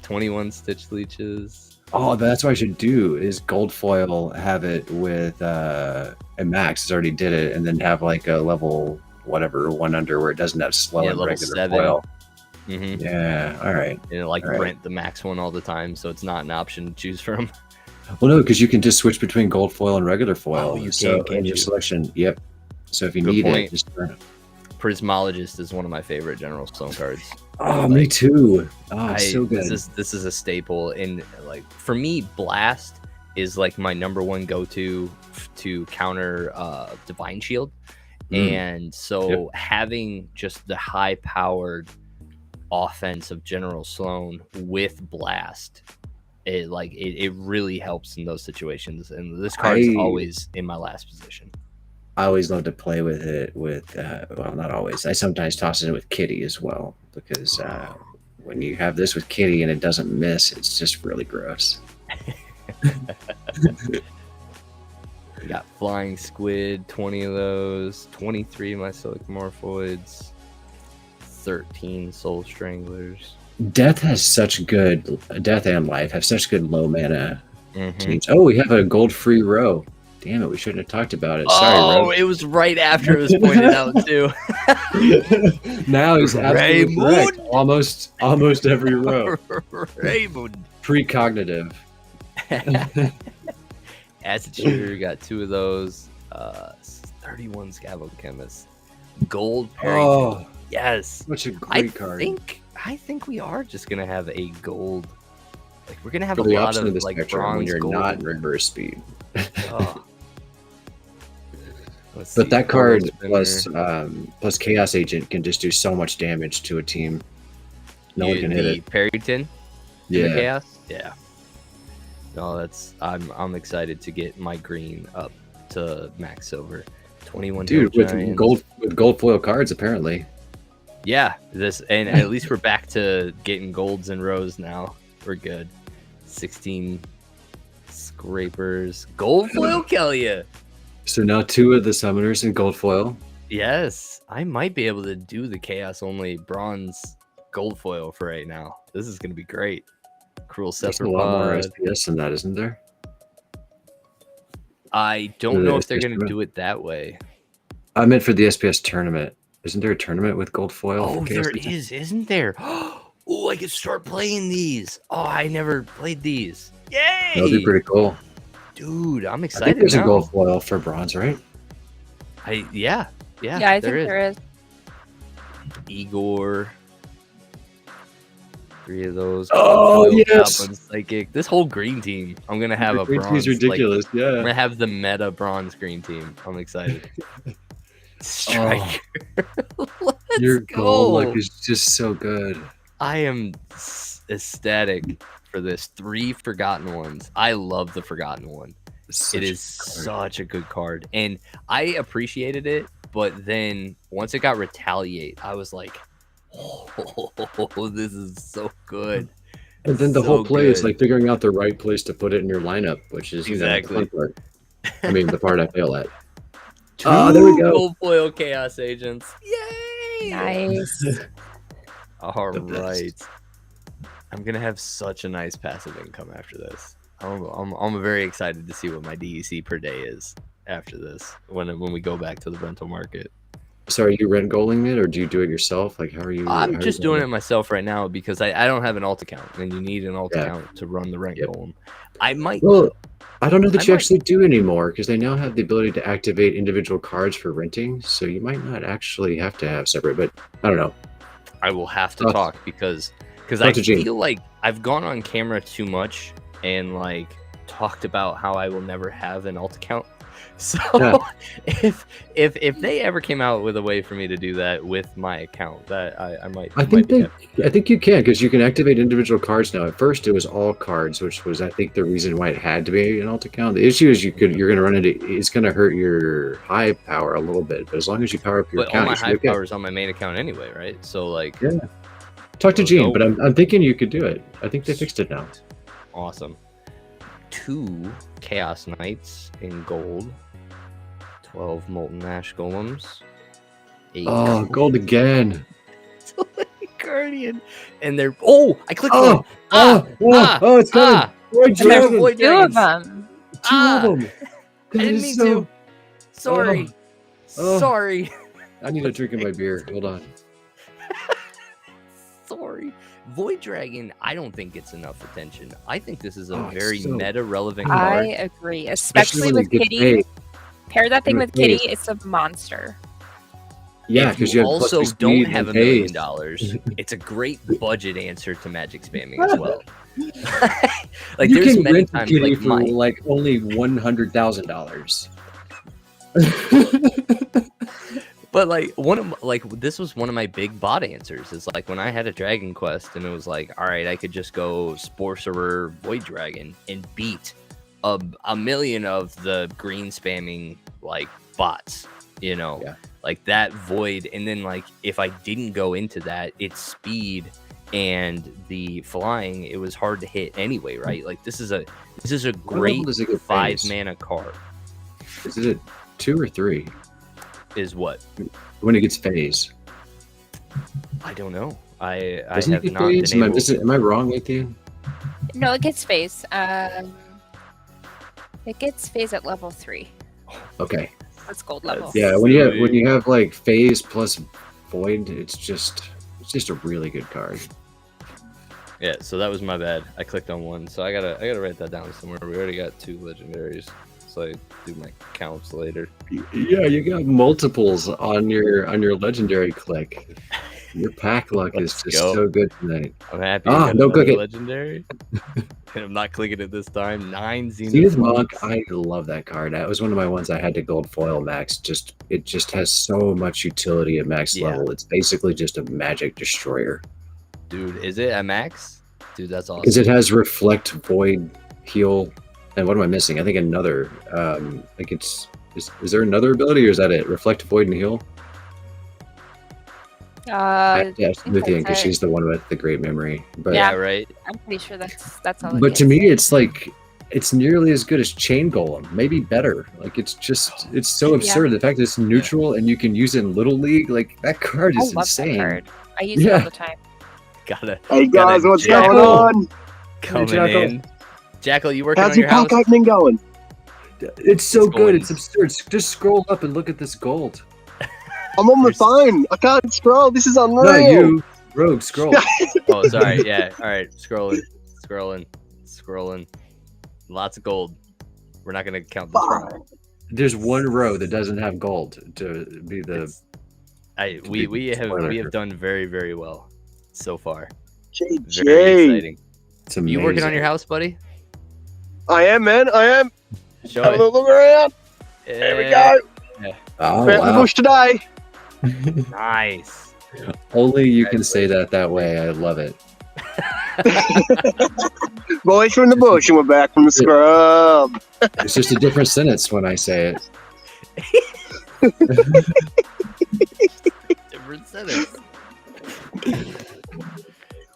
21 Stitch Leeches. Oh, that's what I should do is gold foil, have it with a max. It's already did it, and then have like a level whatever 1 under where it doesn't have slow Yeah, and level regular 7. foil. Mm-hmm. Yeah, all right. And like All right. rent the max one all the time, so it's not an option to choose from. Well, no, because you can just switch between gold foil and regular foil. Oh, you so can, can't in your you? selection. Yep. So if you Good need point. it, just turn it. Prismologist is one of my favorite General Stone cards. Oh, me too. Oh, so good. This is a staple in like for me. Blast is like my number one go-to to counter Divine Shield, and so having just the high-powered offense of General Sloan with Blast, it really helps in those situations. And this card's always in my last position. I always love to play with it with, well, not always. I sometimes toss it in with Kitty as well because when you have this with Kitty and it doesn't miss, it's just really gross. We got Flying Squid, 20 of those, 23 Mycelic Morphoids, 13 Soul Stranglers. Death and Life have such good low mana Mhm. teams. Oh, we have a gold free row. Damn it, we shouldn't have talked about it. Sorry, Oh, Rogue. it was right after it was pointed out too. Now he's absolutely correct. Almost every row. Raymond. Precognitive. Acid shooter, got 2 of those. 31 Scavo Chemist. Gold Perry. Oh, Yes. such a great card. I think we are just gonna have a gold. Like we're gonna have For a the lot opposite of the like spectrum when bronze you're gold. not in reverse speed. Oh. Let's But see, that Portal card plus Chaos Agent can just do so much damage to a team. No one can hit it. Perryton. Yeah. The Chaos. Yeah. No, that's I'm excited to get my green up to max silver. 21 Dude, Hill with Giants. gold foil cards apparently. Yeah, and at least we're back to getting golds and rows now. We're good. 16 scrapers. Gold foil kill ya. So now 2 of the summoners in gold foil. Yes, I might be able to do the chaos only bronze gold foil for right now. This is gonna be great. Cruel There's a lot more Cephalopod. SPS than that, isn't there? I don't The know if they're SPS gonna tournament? do it that way. I meant for the SPS tournament. Isn't there a tournament with gold foil? Oh, for Chaos there Agent? is, isn't there? Oh, I could start playing these. Oh, I never played these. Yay! That'd be pretty cool. Dude, I'm I excited think there's now. a gold foil for bronze, right? Yeah, Yeah, I think there is. Igor. 3 of those. Oh, Gold foil, yes! Goblin Psychic. This whole green team. I'm gonna have a Green bronze. team's ridiculous. I'm yeah. gonna have the meta bronze green team. I'm excited. Striker. Let's Your go. gold luck is just so good. I am ecstatic for this. 3 forgotten ones. I love the forgotten one. It is such a good card, and I appreciated it. But then once it got retaliate, I was like, "Oh, this is so good." And then the So whole play is good. like figuring out the right place to put it in your lineup, which is Exactly. the fun part. I mean, the part I fail at. 2 there we go. gold foil chaos agents. Yay! Nice. All The best. right. I'm gonna have such a nice passive income after this. I'm very excited to see what my DEC per day is after this when we go back to the rental market. So are you rent goaling it, or do you do it yourself? Like, how are you? I'm just doing it myself right now because I don't have an alt account, and you need an alt Yeah. account to run the rent Yep. golem. I might. Well, I don't know that I you might- actually do anymore because they now have the ability to activate individual cards for renting. So you might not actually have to have separate, but I don't know. I will have to Talk- talk because talk I to Gene. feel like I've gone on camera too much and like talked about how I will never have an alt account. So Yeah. if they ever came out with a way for me to do that with my account, that I might. I think I think you can because you can activate individual cards now. At first, it was all cards, which was I think the reason why it had to be an alt account. The issue is you're going to run into it's going to hurt your high power a little bit, but as long as you power up your But all account, my you should high be okay. power is on my main account anyway, right? So like, Yeah. Talk to Well, Gene, no- but I'm thinking you could do it. I think they fixed it now. awesome. 2 Chaos Knights in gold. 12 Molten Ash Golems. 8 Oh, gold again. Guardian. And they're I clicked Oh, one. Ah, it's coming. Void and there's Dragon. Void 2 of Dragons. them. Two of them. I That didn't is mean so- to. Sorry. Oh. Sorry. I need a drink of my beer. Hold on. Sorry. Void Dragon, I don't think gets enough attention. I think this is a Oh, it's very so- meta relevant I card. agree, especially when with it gets Kitty. paid. Pair that thing When with it pays. Kitty, it's a monster. Yeah, If because you have plus also two don't speed have and $1 million. haste. It's a great budget answer to magic spamming as well. Like you there's can many rent a times kitty like for my like only $100,000. but like one of this was one of my big bot answers. Is like when I had a Dragon Quest and it was like, all right, I could just go Sporcerer Void Dragon and beat a million of the green spamming like bots, you know. Yeah. Like that void, and then like if I didn't go into that, its speed and the flying, it was hard to hit anyway, right? Like this is a great level does it get 5 phased? mana card. Is it 2 or 3 Is what? when it gets phase? I don't know. I Doesn't it have get not phase? been Am able. I wrong with you? No, it gets face. It gets phase at level 3. Okay. That's gold level. Yeah, when you have like phase plus void, it's just a really good card. Yeah, so that was my bad. I clicked on one, so I gotta write that down somewhere. We already got 2 legendaries, so I do my counts later. Yeah, you got multiples on your legendary click. Your pack luck is Let's just go. so good tonight. I'm happy. Don't click it. Legendary. And I'm not clicking it this time. 9 Zenith Zenith Monk, Monks. I love that card. That was one of my ones I had to gold foil max. It just has so much utility at max level. It's basically just a magic destroyer. Dude, is it at max? Dude, that's awesome. Because it has reflect, void, heal, and what am I missing? I think another. Like is there another ability, or is that it? Reflect, void, and heal. Yeah, Luthien, because she's the one with the great memory. But Yeah, right. I'm pretty sure that's all. But to me, it's like it's nearly as good as Chain Golem, maybe better. Like it's so absurd. The fact that it's neutral and you can use it in Little League, like that card is I love insane. that card. I use it all the time. Hey guys, what's going on? Coming in. Jackal, you working How's on your your pack house? opening going? It's so It's good. going. It's absurd. Just scroll up and look at this gold. I'm on my phone. I can't scroll. This is unreal. No, you Rogue, scroll. Oh, sorry. Yeah. All right. Scrolling. Lots of gold. We're not gonna count this row. There's one row that doesn't have gold to be the. We have done very, very well so far. Very GG. exciting. It's amazing. You working on your house, buddy? I am, man. I am. Show Have a it. little look around. There we go. Oh, Found the wow. bush today. Nice. Only you can say that way. I love it. Boys from the bush and we're back from the scrub. It's just a different sentence when I say it. Different sentence.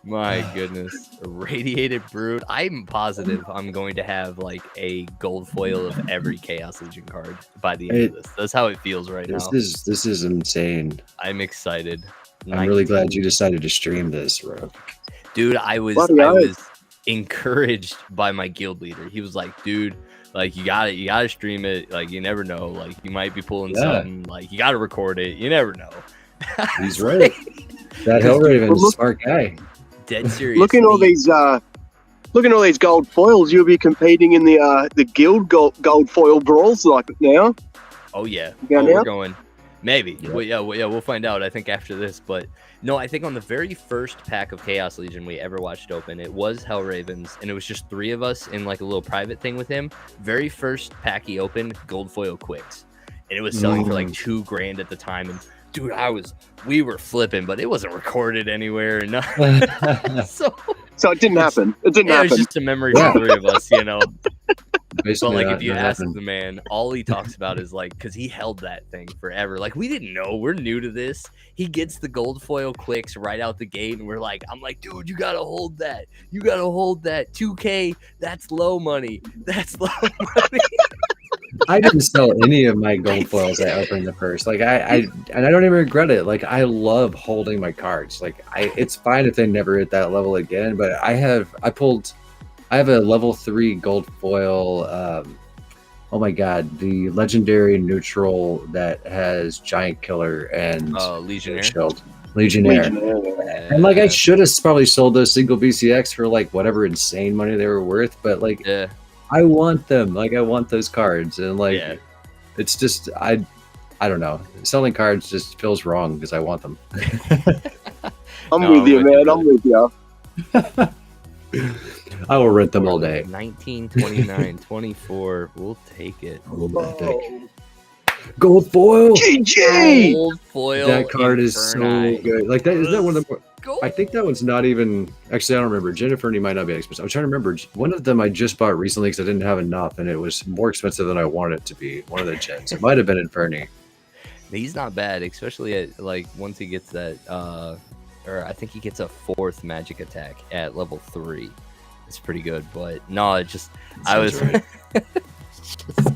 My goodness. Irradiated Brood. I'm positive I'm going to have like a gold foil of every Chaos Legion card by the end of this. That's how it feels right now. This is insane. I'm excited. I'm really glad you decided to stream this, Rogue. Dude, I was encouraged by my guild leader. He was like, dude, like you gotta stream it. Like you never know. Like you might be pulling something. Like you gotta record it. You never know. He's right. That Hellraven's a smart guy. Dead serious. Look at all these gold foils. You'll be competing in the guild gold foil brawls like now. Oh yeah. Going We're out? going. Maybe. Yeah. We'll find out. I think after this, but no, I think on the very first pack of Chaos Legion we ever watched open, it was Hellravens, and it was just 3 of us in like a little private thing with him. Very first pack he opened, gold foil quicks, and it was selling for like $2,000 at the time. And dude, we were flipping, but it wasn't recorded anywhere. No. So it didn't happen. It didn't it happen. was just a memory for 3 of us, you know. Basically, But like if you ask happened. the man, all he talks about is like, because he held that thing forever. Like we didn't know, we're new to this. He gets the gold foil clicks right out the gate, and I'm like, dude, you gotta hold that. You gotta hold that. 2K, that's low money. That's low money. I didn't sell any of my gold foils I opened the first. Like I don't even regret it. Like I love holding my cards. Like it's fine if they never hit that level again. But I have a level 3 gold foil. Oh my god, the legendary neutral that has giant killer and Legionnaire. shield. Legionnaire. And like I should have probably sold those single BCX for like whatever insane money they were worth. But like Yeah. I want them. Like I want those cards, and like it's just I don't know. Selling cards just feels wrong because I want them. I'm with you, man. I'm with you. I will rent them all day. 19, 29, 24. We'll take it. Gold foil. GG. Gold foil. That card is so Inferni. good. Like that is that one of the more. Gold. I think that one's not even. Actually, I don't remember. Jennifer and he might not be expensive. I'm trying to remember. One of them I just bought recently because I didn't have enough, and it was more expensive than I wanted it to be. One of the gens. It might have been Inferni. He's not bad, especially at like once he gets that or I think he gets a 4th magic attack at level 3. It's pretty good, but no, it just I was Right.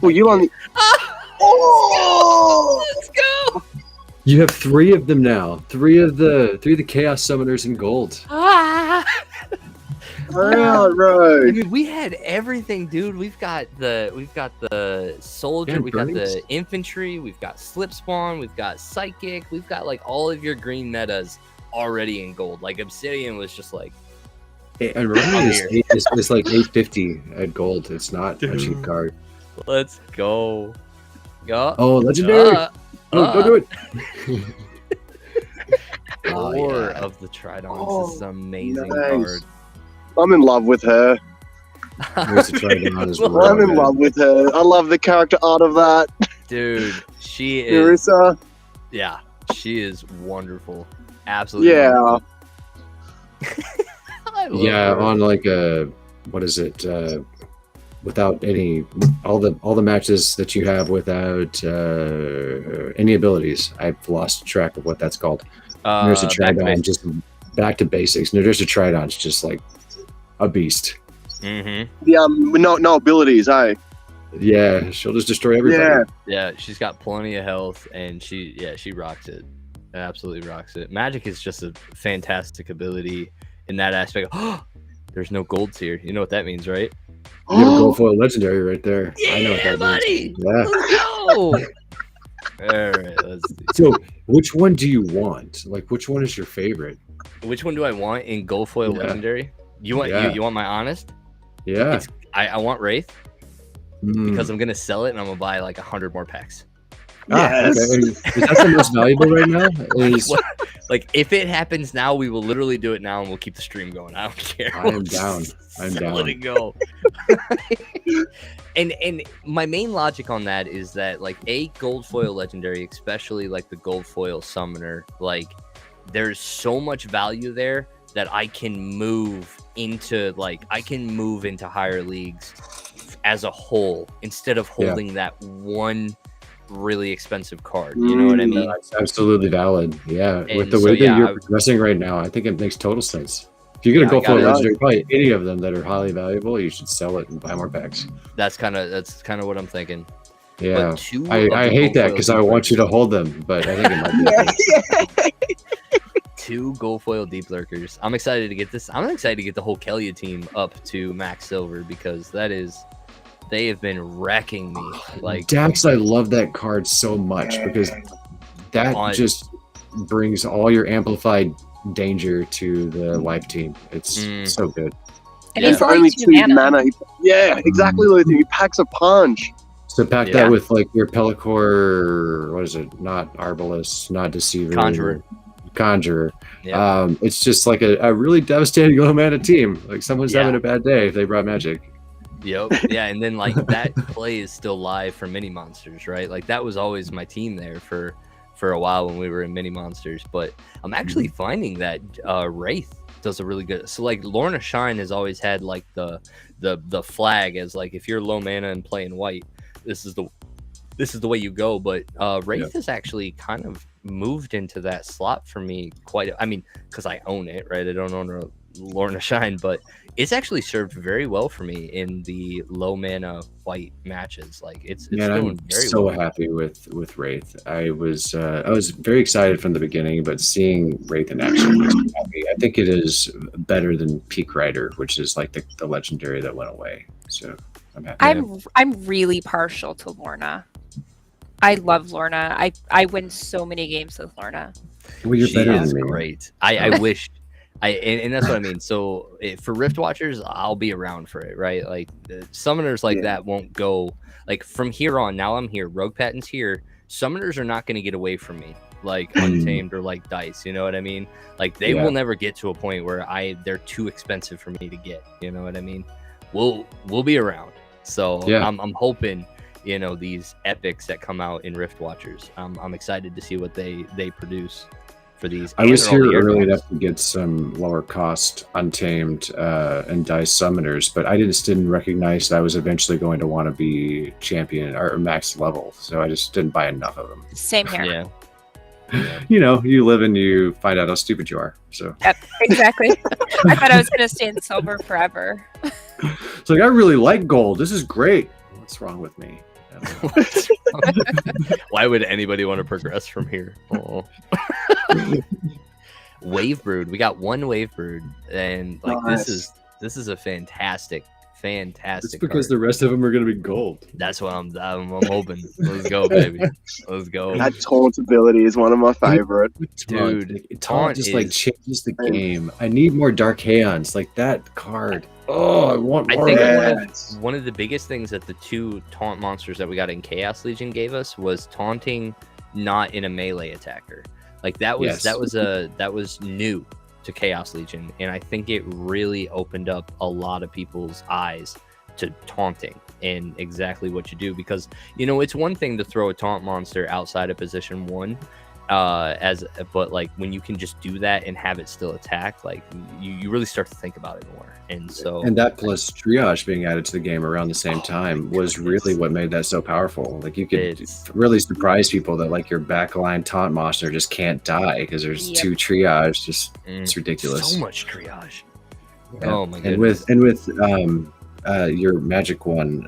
Well, you on the... Oh! Let's go. You have 3 of them now. 3 of the Chaos Summoners in gold. Ah. Wow, I Rogue. mean, we had everything, dude. We've got the soldier, Yeah, we've got Bernie's. the infantry, we've got slip spawn, we've got psychic, we've got like all of your green metas already in gold. Like Obsidian was just like, And Romy is like 850 at gold. It's not a cheap Dude. card. let's go. Go. Oh, legendary! No, don't do it. Oh, Four yeah. of the Tridons. Oh, This is an amazing nice. card. I'm in love with her. There's a Tridon as Well, well. I'm in love with her. I love the character art of that. Dude, she is. Marissa. Yeah, she is wonderful. Absolutely. Yeah. wonderful. I love Yeah, her. on like a what is it? Without any all the matches that you have without any abilities. I've lost track of what that's called. There's a Back to Tridon, basics. just back to basics. No, there's a Tridon's just like a beast. Mhm. No abilities, eh? Yeah, she'll just destroy everybody. Yeah. Yeah, she's got plenty of health, and she rocks it. Absolutely rocks it. Magic is just a fantastic ability in that aspect. There's no golds here. You know what that means, right? You have a gold foil legendary right there. I know what Yeah, that buddy. means. Yeah. Let's go. All right, let's see. So, which one do you want? Like, which one is your favorite? Which one do I want in gold foil Yeah. legendary? You want Yeah. you want my honest? Yeah, It's, I want Wraith Mm. because I'm gonna sell it and I'm gonna buy like 100 more packs. Yes. Okay. Is that the most valuable right now? Is Like if it happens now, we will literally do it now and we'll keep the stream going. I don't care. I am We'll down. just I'm sell down. it and go. and my main logic on that is that like a gold foil legendary, especially like the gold foil summoner, like there's so much value there that I can move into higher leagues as a whole instead of Yeah. holding that one really expensive card. You know what I mean? That's absolutely valid. Yeah, with And the so, way that yeah, you're I- progressing right now, I think it makes total sense. If you're gonna Yeah, go I for a got it. legendary, probably any of them that are highly valuable, you should sell it and buy more packs. That's kind of what I'm thinking. Yeah, But two of I the hate gold that foil because I deep want you to lurkers- hold them, but I think it might be. two gold foil deep lurkers. I'm excited to get this. I'm excited to get the whole Kelia team up to max silver because they have been wrecking me. Like Dax, I love that card so much because that On- just brings all your amplified danger to the life team. It's Mm. so good. And Yeah. he's For only only 2 2 mana. mana. Yeah, exactly, Luther. He packs a punch. So pack Yeah. that with like your Pellicor, what is it? Not Arbalest, not Deceiver. Conjurer. yeah, It's just like a really devastating low mana team. Like someone's Yeah. having a bad day if they brought magic. yep, yeah, and then like that play is still live for mini monsters, right? Like that was always my team there for a while when we were in mini monsters. But I'm actually finding that Wraith does a really good. So like Lorna Shine has always had like the flag as like if you're low mana and playing white, this is the way you go. But Wraith has actually kind of moved into that slot for me quite. I mean, because I own it, right? I don't own a Lorna Shine, but it's actually served very well for me in the low mana white matches. Like it's Man, doing I'm very so well. happy with Wraith. I was very excited from the beginning, but seeing Wraith in action makes me happy. I think it is better than Peak Rider, which is like the legendary that went away. So I'm happy. I'm really partial to Lorna. I love Lorna. I win so many games with Lorna. Well, you're She better is than me. great. I wish. And that's what I mean. So for Rift Watchers, I'll be around for it, right? Like summoners like that won't go like from here on. Now I'm here. Rogue Patton's here. Summoners are not going to get away from me, like Untamed or like Dice. You know what I mean? Like they will never get to a point where they're too expensive for me to get. You know what I mean? We'll be around. So I'm hoping. You know, these epics that come out in Rift Watchers. I'm excited to see what they produce for these. I And was they're all here the early airdrops. enough to get some lower cost Untamed and Dice Summoners, but I just didn't recognize that I was eventually going to want to be champion or max level, so I just didn't buy enough of them. Same here. Yeah. You know, you live and you find out how stupid you are. So Yep, exactly. I thought I was going to stay in silver forever. it's like I really like gold. This is great. What's wrong with me? Why would anybody want to progress from here? Oh. Wave Brood. We got one Wave Brood, and like Nice. this This is a fantastic It's because card. the rest of them are going to be gold. That's what I'm hoping. Let's go, baby. Let's go. That taunt ability is one of my favorite. Dude, Taunt Taunt just like is- changes the game. I need more Dark Haons, like that card. Oh, I want I more. think of one that. of, one of the biggest things that the 2 taunt monsters that we got in Chaos Legion gave us was taunting not in a melee attacker. Like that was Yes. that was new to Chaos Legion, and I think it really opened up a lot of people's eyes to taunting and exactly what you do, because it's one thing to throw a taunt monster outside of position 1 but like when you can just do that and have it still attack, like you really start to think about it more. And so And that plus triage being added to the game around the same time was really what made that so powerful. Like you could It's- really surprise people that like your backline taunt monster just can't die because there's Yep. 2 triage. Just Mm, it's ridiculous. so much triage. Yeah. Oh my And goodness. with your magic one,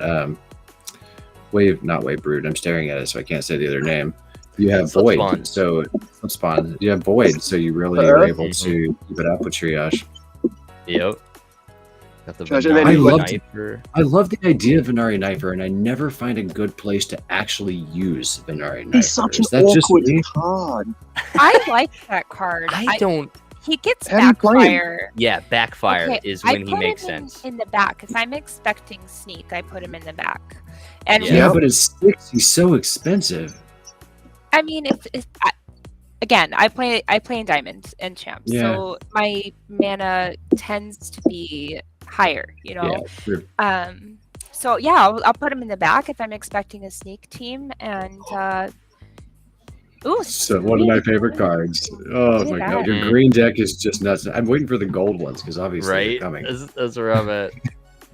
not Wave Brood. I'm staring at it, so I can't say the other name. You have Slip Void, Spawn. so Slip Spawn. You have Void, so you really are able to keep it up with triage. Yep. Got the Triage, and then I you loved- Sniper. I love the idea of Venari Knifer, and I never find a good place to actually use Venari Knifer. He's such an Is that just awkward me? card. I like that card. I don't. He gets How do you play him? backfire. Yeah, backfire Okay, is I when he put makes him sense. in the back. If I'm expecting sneak, I put him in the back. And Yeah. Yeah, but it's 6. He's so expensive. I mean, again, I play in diamonds and champs, Yeah. so my mana tends to be higher. Yeah, sure. So yeah, I'll put him in the back if I'm expecting a sneak team. And ooh, So one of my sweet. favorite cards. Oh Look my at god, that. your green deck is just nuts. I'm waiting for the gold ones because obviously Right? they're coming. That's where I'm at.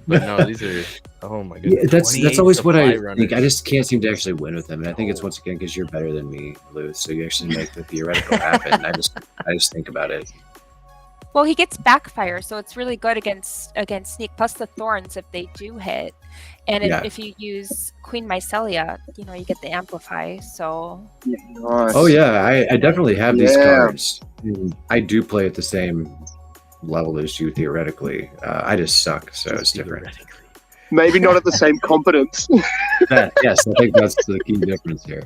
But no, these are. Oh my Yeah, goodness. that's 28 always what I supply think. I runners. just can't seem to actually win with them, and I think it's No. once again because you're better than me, Luth. So you actually make the theoretical happen. And I just think about it. Well, he gets backfire, so it's really good against sneak. Plus the thorns if they do hit, and Yeah. if you use Queen Mycelia, you get the amplify. So Nice. Oh yeah, I definitely have these Yeah. cards. And I do play at the same level as you theoretically. I just suck, so it's different. Theoretically. Maybe not at the same competence. Yes, I think that's the key difference here.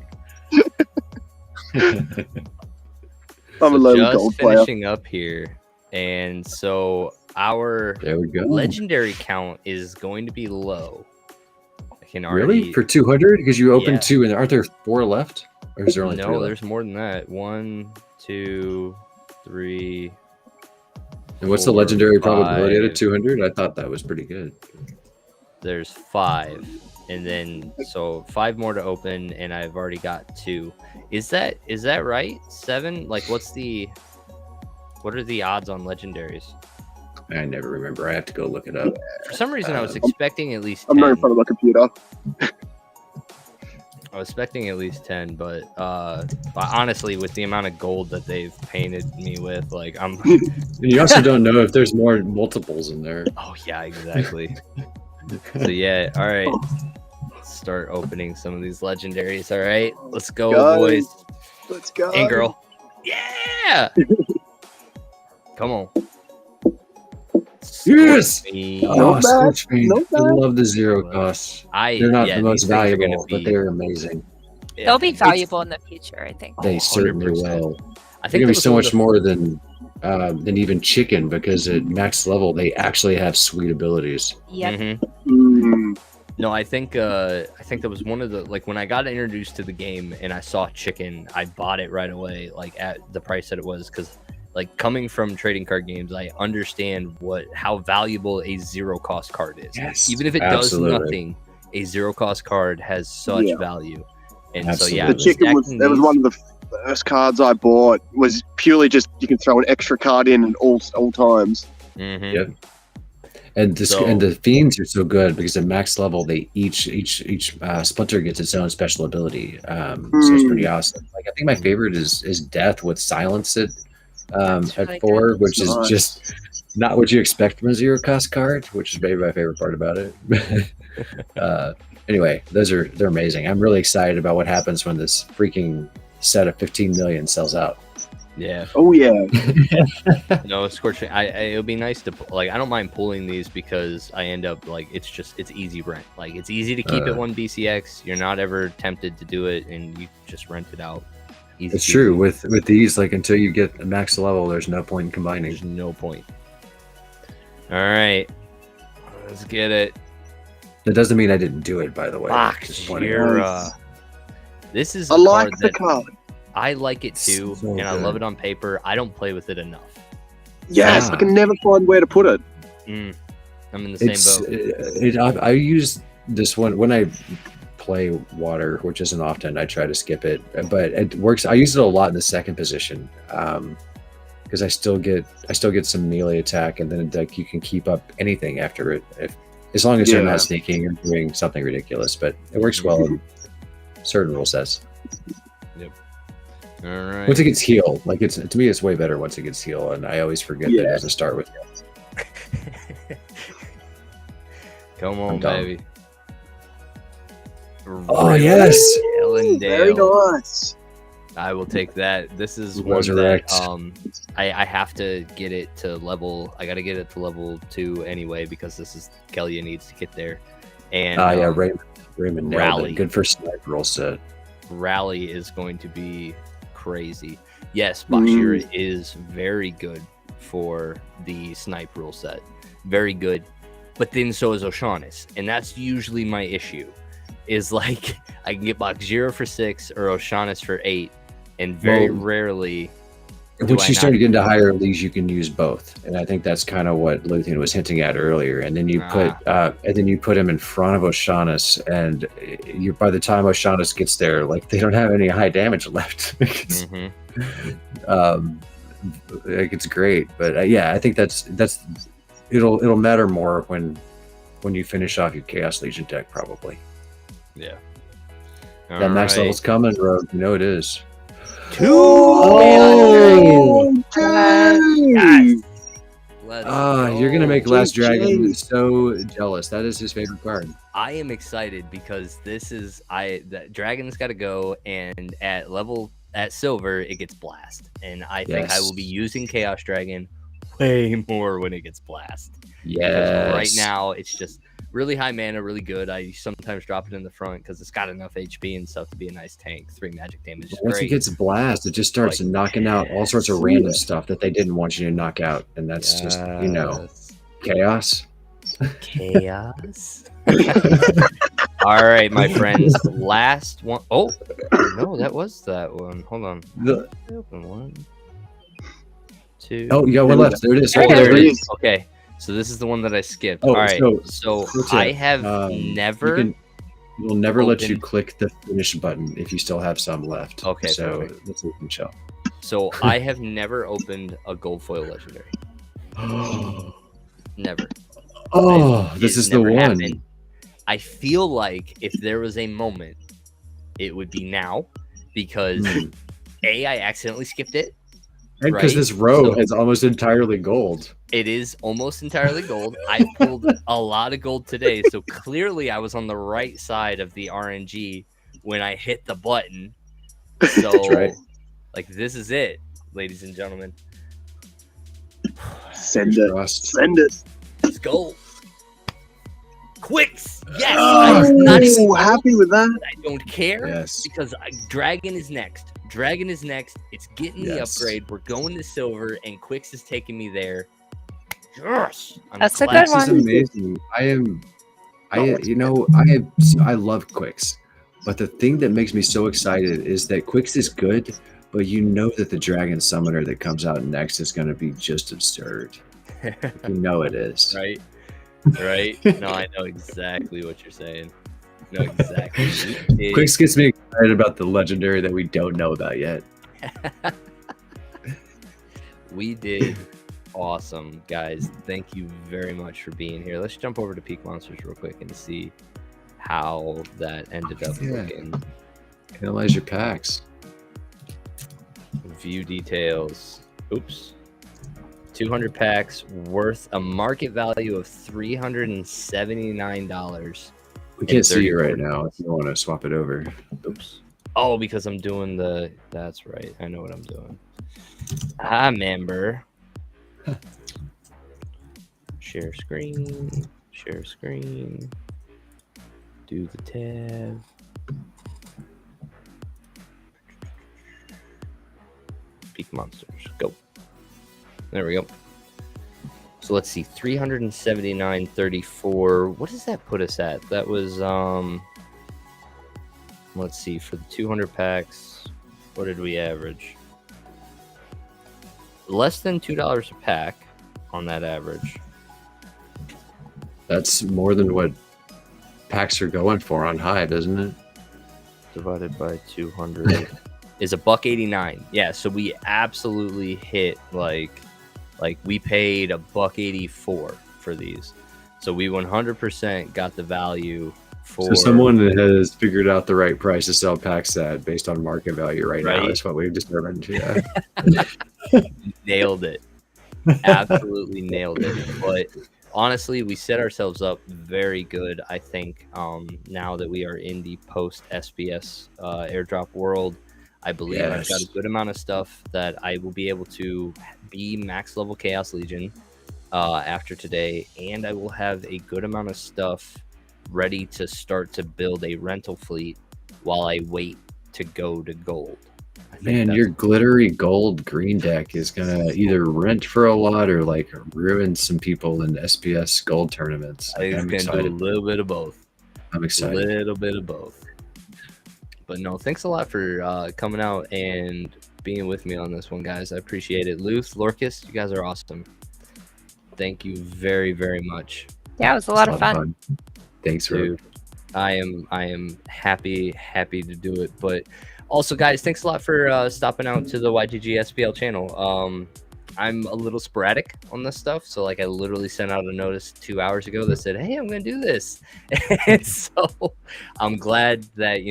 I'm a low just gold player. finishing up here, and so our There we go. legendary count is going to be low. I can already. Really? For 200? Because you opened Yeah. 2, and aren't there 4 left? Or is there only 3 No, left? there's more than that. 1, 2, 3. And what's the 4, legendary probability out of 5. 200? I thought that was pretty good. There's 5, and then so 5 more to open, and I've already got 2. Is that right? 7? Like, what are the odds on legendaries? I never remember. I have to go look it up. For some reason, I was expecting at least 10. I'm not in front of my computer. I was expecting at least 10, but honestly, with the amount of gold that they've painted me with, like I'm. And you also don't know if there's more multiples in there. Oh yeah, exactly. So yeah, all right. Let's start opening some of these legendaries. All right, let's go, Go. boys Let's go. and girl. Yeah. Come on. Yes! Scorpion. Oh, Not bad, Scorch Fiend. not I bad. love the 0 costs. They're not the most these things are gonna valuable, but be- they're amazing. yeah. they'll be valuable in the future, I think. They Oh, certainly 100%. will. I They're think gonna be that was so one of much the- more than even chicken because at max level they actually have sweet abilities. Yep. Mhm. Mm. No, I think that was one of the, like, when I got introduced to the game and I saw chicken, I bought it right away, like at the price that it was, because like coming from trading card games, I understand how valuable a 0 cost card is. Yes, Even if it absolutely. does nothing, a 0 cost card has such Yeah. value. And Absolutely. so yeah, The chicken was stacking that was these- one of the first cards I bought. Was purely just you can throw an extra card in at all times. Mhm. Yep. And the fiends are so good because at max level they each splinter gets its own special ability. So it's pretty awesome. Like I think my favorite is Death with Silence It That's at really 4, good. which is Nice. just not what you expect from a 0 cost card, which is maybe my favorite part about it. Anyway, they're amazing. I'm really excited about what happens when this freaking set of 15 million sells out. Yeah. Oh yeah. No, Scorching. It would be nice to like. I don't mind pulling these because I end up like it's easy rent. Like it's easy to keep it 1 BCX. You're not ever tempted to do it, and you just rent it out. Easy It's true with these. Like until you get a max level, there's no point in combining. There's no point. All right, let's get it. That doesn't mean I didn't do it, by the way. Box Jira. This is I a like card the that card. I like it too, So and I love good. it on paper. I don't play with it enough. Yes, Yeah. I can never find where to put it. I'm in the same boat. I use this one when I play water, which isn't often. I try to skip it, but it works. I use it a lot in the second position because I still get some melee attack, and then like you can keep up anything after it, as long as you're Yeah. not sneaking or doing something ridiculous. But it works well in certain rule sets. All right. Once it gets heal, like to me, it's way better once it gets heal, and I always forget that it doesn't start with. Come on, I'm dumb. baby. Oh yes, Very Ellendale. nice. I will take that. This is one Resurrect. that I have to get it to level. I got to get it to level 2 anyway because this is Kelia needs to get there. And yeah, Raymond nailed Rally. it. Good for sniper roll set. Rally is going to be crazy. Yes, Bakshira is very good for the snipe rule set. Very good. But then so is O'Shaughnessy. And that's usually my issue. Is like I can get Bakshira for 6 or O'Shaughnessy for 8. And very rarely Once you start to get into higher leagues, you can use both, and I think that's kind of what Luthien was hinting at earlier. And then you put him in front of O'Shaughnessy, and you by the time O'Shaughnessy gets there, like they don't have any high damage left. Because, like it's great, but yeah, I think that's it'll matter more when you finish off your Chaos Legion deck, probably. Yeah. That max level's coming, Rogue. You know it is. 2. Oh, Yes. Let's You're gonna make Last JJ. Dragon so jealous. That is his favorite card. I am excited because this is that Dragon's got to go, and at silver it gets blast, and I think I will be using Chaos Dragon way more when it gets blast. Yes. Right now it's just really high mana, really good. I sometimes drop it in the front because it's got enough HP and stuff to be a nice tank. 3 magic damage is Once great. it gets blast, it just starts knocking out all sorts of random stuff that they didn't want you to knock out, and that's just chaos. Chaos. All right, my friends. Last one. Oh no, that was that one. Hold on. Open 1, 2. Oh, you got one left. There it is. Oh, Right there it there. is. Okay, so this is the one that I skipped. Oh, All right, so I have never. We'll never let you opened- click the finish button if you still have some left. Okay, so perfect. let's open shell. So I have never opened a gold foil legendary. Never. This It is the never one. happened. I feel like if there was a moment, it would be now, because I accidentally skipped it. And because right? this row So- is almost entirely gold. It is almost entirely gold. I pulled a lot of gold today, so clearly I was on the right side of the RNG when I hit the button. So, right. like, this is it, ladies and gentlemen. Send it. Trust. Send it. Let's go. Quicks! Yes! I'm not even happy with that. I don't care Yes. because Dragon is next. Dragon is next. It's getting the Yes. upgrade. We're going to silver, and Quicks is taking me there. Yes! I'm That's a glad- good This is one. amazing. I love Quicks, but the thing that makes me so excited is that Quicks is good, but you know that the Dragon Summoner that comes out next is going to be just absurd. You know it is. Right? Right? No, I know exactly what you're saying. I know exactly. We did- Quicks gets me excited about the legendary that we don't know about yet. We did awesome, guys. Thank you very much for being here. Let's jump over to Peak Monsters real quick and see how that ended up looking. Analyze your packs. View details. Oops. 200 packs worth a market value of $379. We can't see you 34. right now if you want to swap it over. Oops. Oh, because I'm doing the... That's right. I know what I'm doing. I remember. Share screen. Share screen. Do the tab. Peak monsters. Go. There we go. So let's see. 379.34. What does that put us at? That was let's see, for the 200 packs, what did we average? Less than $2 a pack on that average. That's more than what packs are going for on Hive, isn't it? Divided by 200 is $1.89. Yeah, so we absolutely hit like we paid $1.84 for these. So we 100% got the value for. So someone has figured out the right price to sell packs at based on market value right now. That's what we've determined. Yeah. Nailed it. Absolutely nailed it. But honestly, we set ourselves up very good, I think, now that we are in the post SBS airdrop world. I believe I've got a good amount of stuff that I will be able to be max level Chaos Legion after today, and I will have a good amount of stuff ready to start to build a rental fleet while I wait to go to gold. Man, your glittery gold green deck is gonna either rent for a lot or like ruin some people in SPS gold tournaments. I'm excited. Do a little bit of both. I'm excited. A little bit of both. But no, thanks a lot for coming out and being with me on this one, guys. I appreciate it. Luth, Lorcus, you guys are awesome. Thank you very, very much. Yeah, it was a lot of fun. Thanks, Rogue. I am happy to do it. But also, guys, thanks a lot for stopping out to the YGGSPL channel. I'm a little sporadic on this stuff, so like I literally sent out a notice 2 hours ago that said, "Hey, I'm gonna do this," and so I'm glad that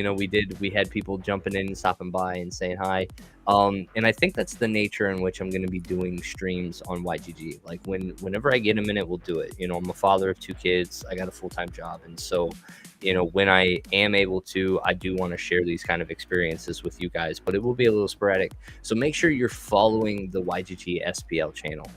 we had people jumping in and stopping by and saying hi. And I think that's the nature in which I'm going to be doing streams on YGG. Like whenever I get a minute, we'll do it. I'm a father of 2 kids. I got a full-time job, and so when I am able to, I do want to share these kind of experiences with you guys, but it will be a little sporadic. So make sure you're following the YGG SPL channel.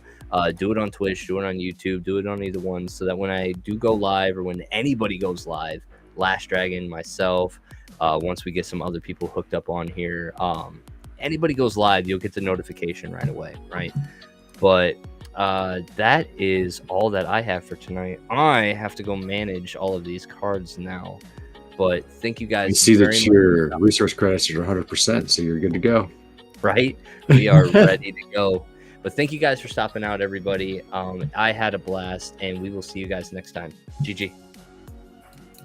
Do it on Twitch, do it on YouTube, do it on either one, so that when I do go live or when anybody goes live, Last Dragon, myself, once we get some other people hooked up on here, anybody goes live, you'll get the notification right away, right? But that is all that I have for tonight. I have to go manage all of these cards now, but thank you guys. You see that your resource credits are 100%, so you're good to go. Right? We are ready to go. But thank you guys for stopping out, everybody. I had a blast, and we will see you guys next time. GG.